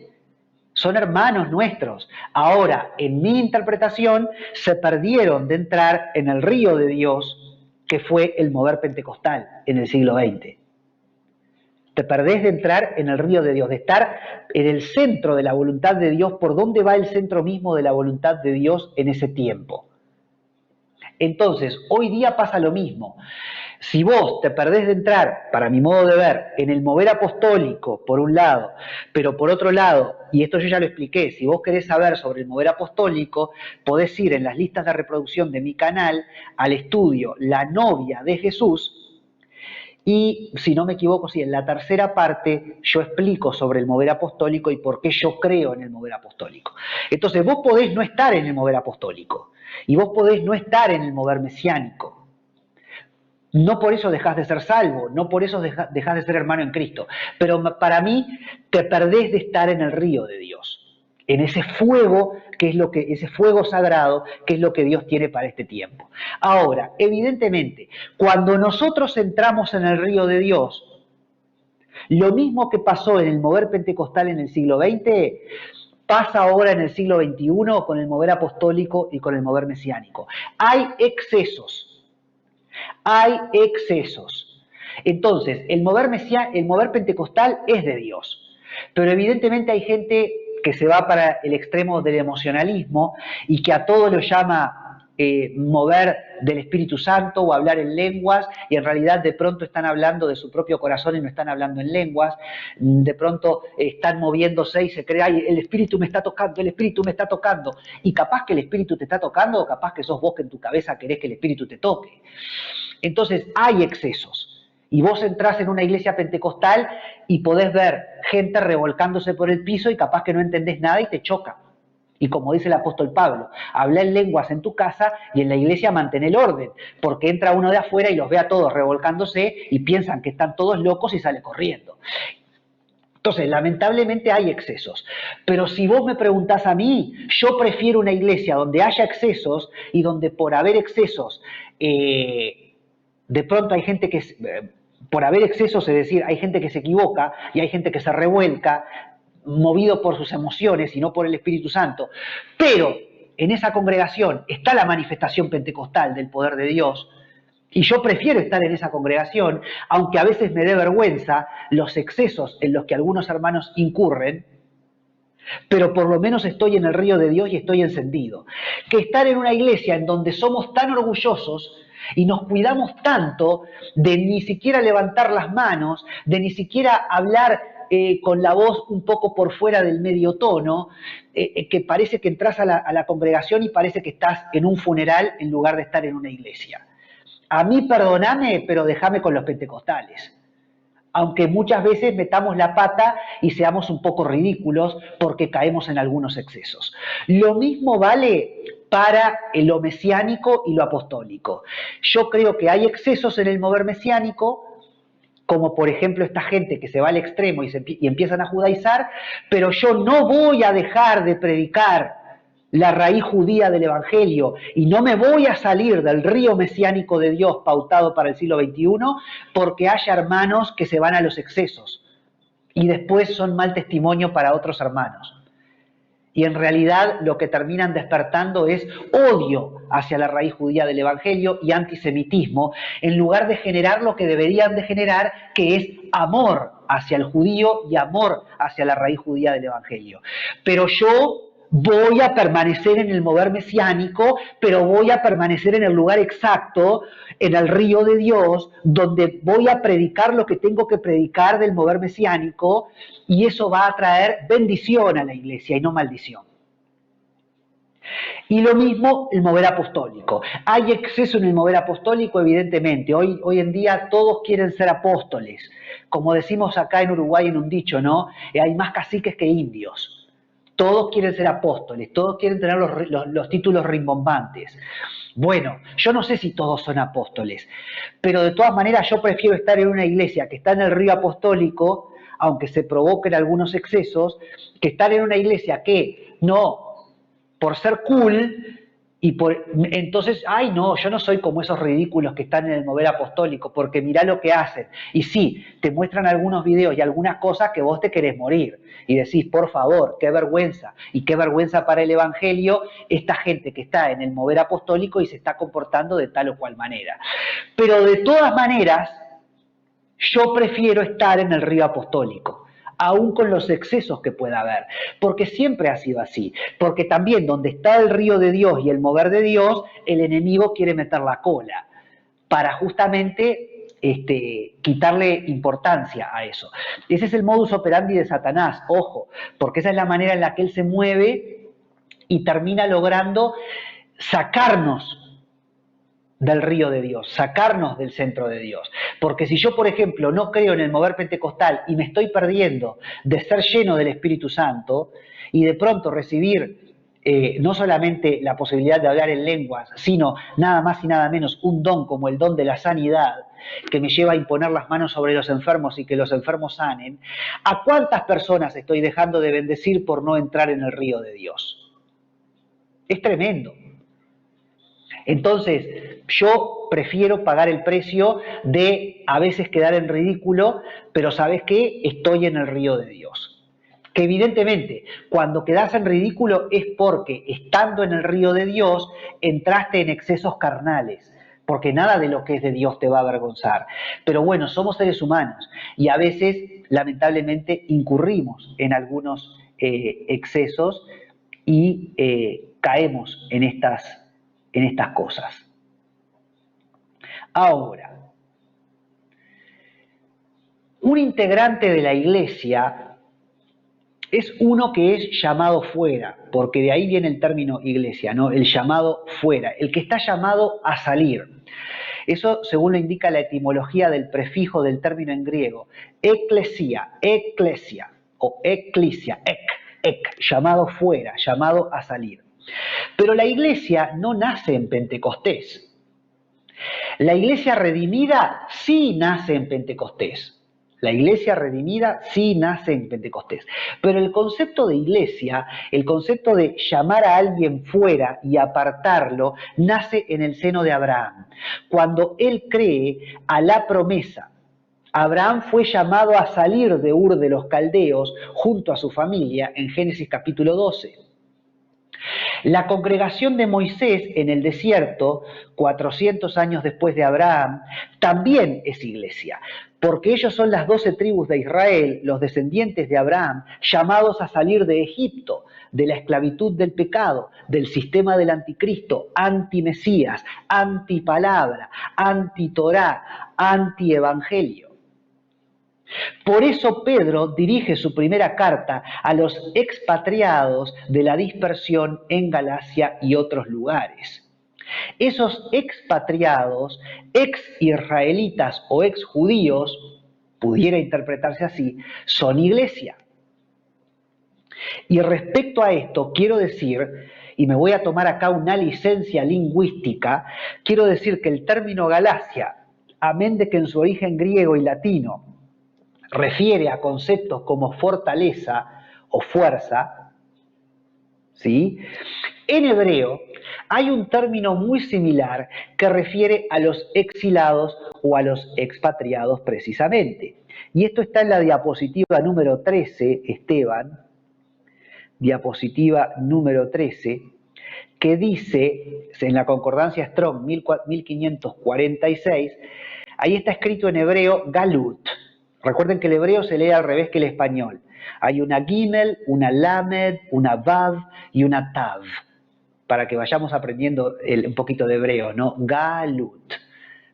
Son hermanos nuestros. Ahora, en mi interpretación, se perdieron de entrar en el río de Dios, que fue el mover pentecostal en el siglo XX. Te perdés de entrar en el río de Dios, de estar en el centro de la voluntad de Dios. ¿Por dónde va el centro mismo de la voluntad de Dios en ese tiempo? Entonces, hoy día pasa lo mismo. Si vos te perdés de entrar, para mi modo de ver, en el mover apostólico, por un lado, pero por otro lado, y esto yo ya lo expliqué, si vos querés saber sobre el mover apostólico, podés ir en las listas de reproducción de mi canal al estudio La novia de Jesús, y si no me equivoco, sí, en la tercera parte yo explico sobre el mover apostólico y por qué yo creo en el mover apostólico. Entonces vos podés no estar en el mover apostólico, y vos podés no estar en el mover mesiánico, No por eso dejas de ser salvo, no por eso dejas de ser hermano en Cristo. Pero para mí te perdés de estar en el río de Dios, en ese fuego ese fuego sagrado que es lo que Dios tiene para este tiempo. Ahora, evidentemente, cuando nosotros entramos en el río de Dios, lo mismo que pasó en el mover pentecostal en el siglo XX, pasa ahora en el siglo XXI con el mover apostólico y con el mover mesiánico. Hay excesos. Hay excesos. Entonces, el mover pentecostal es de Dios, pero evidentemente hay gente que se va para el extremo del emocionalismo y que a todo lo llama mover del Espíritu Santo o hablar en lenguas, y en realidad de pronto están hablando de su propio corazón y no están hablando en lenguas. De pronto están moviéndose y se cree, ay, el Espíritu me está tocando, el Espíritu me está tocando, y capaz que el Espíritu te está tocando, o capaz que sos vos que en tu cabeza querés que el Espíritu te toque. Entonces hay excesos. Y vos entrás en una iglesia pentecostal y podés ver gente revolcándose por el piso y capaz que no entendés nada y te choca. Y como dice el apóstol Pablo, habla en lenguas en tu casa y en la iglesia mantén el orden, porque entra uno de afuera y los ve a todos revolcándose y piensan que están todos locos y sale corriendo. Entonces, lamentablemente hay excesos. Pero si vos me preguntás a mí, yo prefiero una iglesia donde haya excesos y donde por haber excesos, de pronto hay gente que, por haber excesos, es decir, hay gente que se equivoca y hay gente que se revuelca, movido por sus emociones y no por el Espíritu Santo. Pero en esa congregación está la manifestación pentecostal del poder de Dios, y yo prefiero estar en esa congregación, aunque a veces me dé vergüenza los excesos en los que algunos hermanos incurren, pero por lo menos estoy en el río de Dios y estoy encendido. Que estar en una iglesia en donde somos tan orgullosos y nos cuidamos tanto de ni siquiera levantar las manos, de ni siquiera hablar con la voz un poco por fuera del medio tono, que parece que entras a la congregación y parece que estás en un funeral en lugar de estar en una iglesia. A mí perdoname, pero déjame con los pentecostales. Aunque muchas veces metamos la pata y seamos un poco ridículos porque caemos en algunos excesos. Lo mismo vale para lo mesiánico y lo apostólico. Yo creo que hay excesos en el mover mesiánico, como por ejemplo esta gente que se va al extremo y empiezan a judaizar, pero yo no voy a dejar de predicar la raíz judía del Evangelio y no me voy a salir del río mesiánico de Dios pautado para el siglo XXI porque haya hermanos que se van a los excesos y después son mal testimonio para otros hermanos. Y en realidad lo que terminan despertando es odio hacia la raíz judía del Evangelio y antisemitismo, en lugar de generar lo que deberían de generar, que es amor hacia el judío y amor hacia la raíz judía del Evangelio. Pero yo voy a permanecer en el mover mesiánico, pero voy a permanecer en el lugar exacto, en el río de Dios, donde voy a predicar lo que tengo que predicar del mover mesiánico, y eso va a traer bendición a la iglesia y no maldición. Y lo mismo el mover apostólico. Hay exceso en el mover apostólico, evidentemente. Hoy en día todos quieren ser apóstoles. Como decimos acá en Uruguay en un dicho, ¿no? Hay más caciques que indios. Todos quieren ser apóstoles, todos quieren tener los títulos rimbombantes. Bueno, yo no sé si todos son apóstoles, pero de todas maneras yo prefiero estar en una iglesia que está en el río apostólico, aunque se provoquen algunos excesos, que estar en una iglesia que no, por ser cool, entonces, ay no, yo no soy como esos ridículos que están en el mover apostólico, porque mirá lo que hacen. Y sí, te muestran algunos videos y algunas cosas que vos te querés morir. Y decís, por favor, qué vergüenza. Y qué vergüenza para el Evangelio esta gente que está en el mover apostólico y se está comportando de tal o cual manera. Pero de todas maneras, yo prefiero estar en el río apostólico, aún con los excesos que pueda haber, porque siempre ha sido así, porque también donde está el río de Dios y el mover de Dios, el enemigo quiere meter la cola, para justamente quitarle importancia a eso. Ese es el modus operandi de Satanás, ojo, porque esa es la manera en la que él se mueve y termina logrando sacarnos del río de Dios, sacarnos del centro de Dios. Porque si yo, por ejemplo, no creo en el mover pentecostal y me estoy perdiendo de ser lleno del Espíritu Santo y de pronto recibir no solamente la posibilidad de hablar en lenguas, sino nada más y nada menos un don como el don de la sanidad, que me lleva a imponer las manos sobre los enfermos y que los enfermos sanen, ¿a cuántas personas estoy dejando de bendecir por no entrar en el río de Dios? Es tremendo. Entonces, yo prefiero pagar el precio de a veces quedar en ridículo, pero ¿sabes qué? Estoy en el río de Dios. Que evidentemente, cuando quedas en ridículo es porque, estando en el río de Dios, entraste en excesos carnales, porque nada de lo que es de Dios te va a avergonzar. Pero bueno, somos seres humanos y a veces, lamentablemente, incurrimos en algunos excesos y caemos en estas cosas. Ahora, un integrante de la iglesia es uno que es llamado fuera, porque de ahí viene el término iglesia, ¿no? El llamado fuera, el que está llamado a salir. Eso según lo indica la etimología del prefijo del término en griego, eclesia, o eclesia, llamado fuera, llamado a salir. Pero la iglesia no nace en Pentecostés. La iglesia redimida sí nace en Pentecostés. La iglesia redimida sí nace en Pentecostés. Pero el concepto de iglesia, el concepto de llamar a alguien fuera y apartarlo, nace en el seno de Abraham. Cuando él cree a la promesa, Abraham fue llamado a salir de Ur de los Caldeos junto a su familia en Génesis capítulo 12. La congregación de Moisés en el desierto, 400 años después de Abraham, también es iglesia, porque ellos son las 12 tribus de Israel, los descendientes de Abraham, llamados a salir de Egipto, de la esclavitud del pecado, del sistema del anticristo, anti-Mesías, anti-palabra, anti-Torá, anti-evangelio. Por eso Pedro dirige su primera carta a los expatriados de la dispersión en Galacia y otros lugares. Esos expatriados, ex-israelitas o ex-judíos, pudiera interpretarse así, son iglesia. Y respecto a esto, quiero decir, y me voy a tomar acá una licencia lingüística, quiero decir que el término Galacia, amén de que en su origen griego y latino refiere a conceptos como fortaleza o fuerza, ¿sí? En hebreo hay un término muy similar que refiere a los exilados o a los expatriados precisamente. Y esto está en la diapositiva número 13, Esteban, diapositiva número 13, que dice, en la concordancia Strong 1546, ahí está escrito en hebreo Galut. Recuerden que el hebreo se lee al revés que el español. Hay una Gimel, una Lamed, una Vav y una Tav, para que vayamos aprendiendo un poquito de hebreo, ¿no? Galut,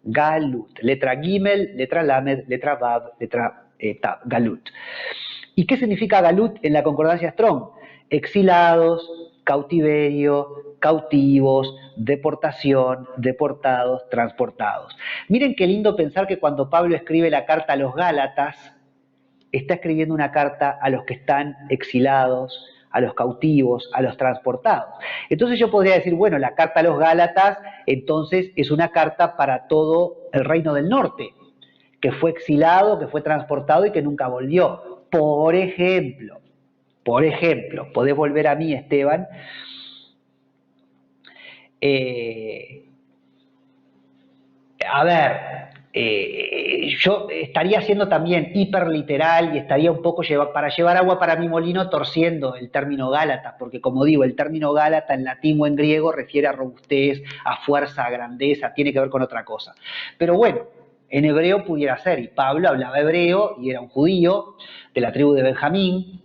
Galut, letra Gimel, letra Lamed, letra Vav, letra Tav, Galut. ¿Y qué significa Galut en la concordancia Strong? Exilados, cautiverio, cautivos, deportación, deportados, transportados. Miren qué lindo pensar que cuando Pablo escribe la carta a los Gálatas, está escribiendo una carta a los que están exilados, a los cautivos, a los transportados. Entonces yo podría decir, bueno, la carta a los Gálatas entonces es una carta para todo el reino del norte, que fue exilado, que fue transportado y que nunca volvió. Por ejemplo, podés volver a mí, Esteban. Yo estaría siendo también hiperliteral y estaría un poco para llevar agua para mi molino torciendo el término Gálatas, porque como digo, el término Gálata en latín o en griego refiere a robustez, a fuerza, a grandeza, tiene que ver con otra cosa. Pero bueno, en hebreo pudiera ser, y Pablo hablaba hebreo y era un judío de la tribu de Benjamín,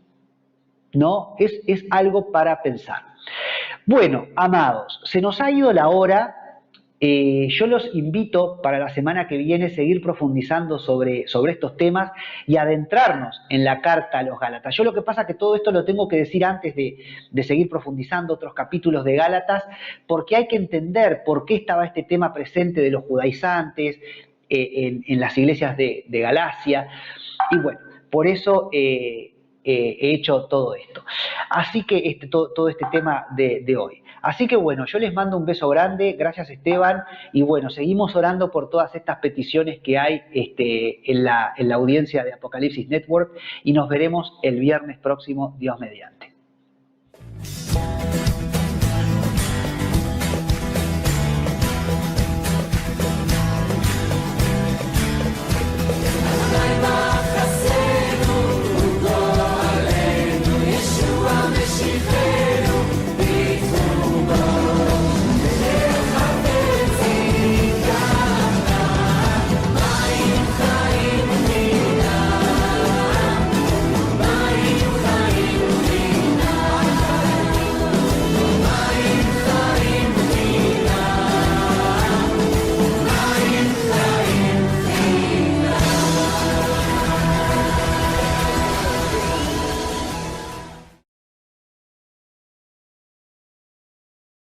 ¿no? Es algo para pensar. Bueno, amados, se nos ha ido la hora. Yo los invito para la semana que viene a seguir profundizando sobre estos temas y adentrarnos en la carta a los Gálatas. Yo lo que pasa es que todo esto lo tengo que decir antes de seguir profundizando otros capítulos de Gálatas, porque hay que entender por qué estaba este tema presente de los judaizantes en las iglesias de Galacia. Y bueno, por eso he hecho todo esto. Así que todo este tema de hoy. Así que bueno, yo les mando un beso grande, gracias Esteban, y bueno, seguimos orando por todas estas peticiones que hay en la audiencia de Apocalipsis Network y nos veremos el viernes próximo, Dios mediante.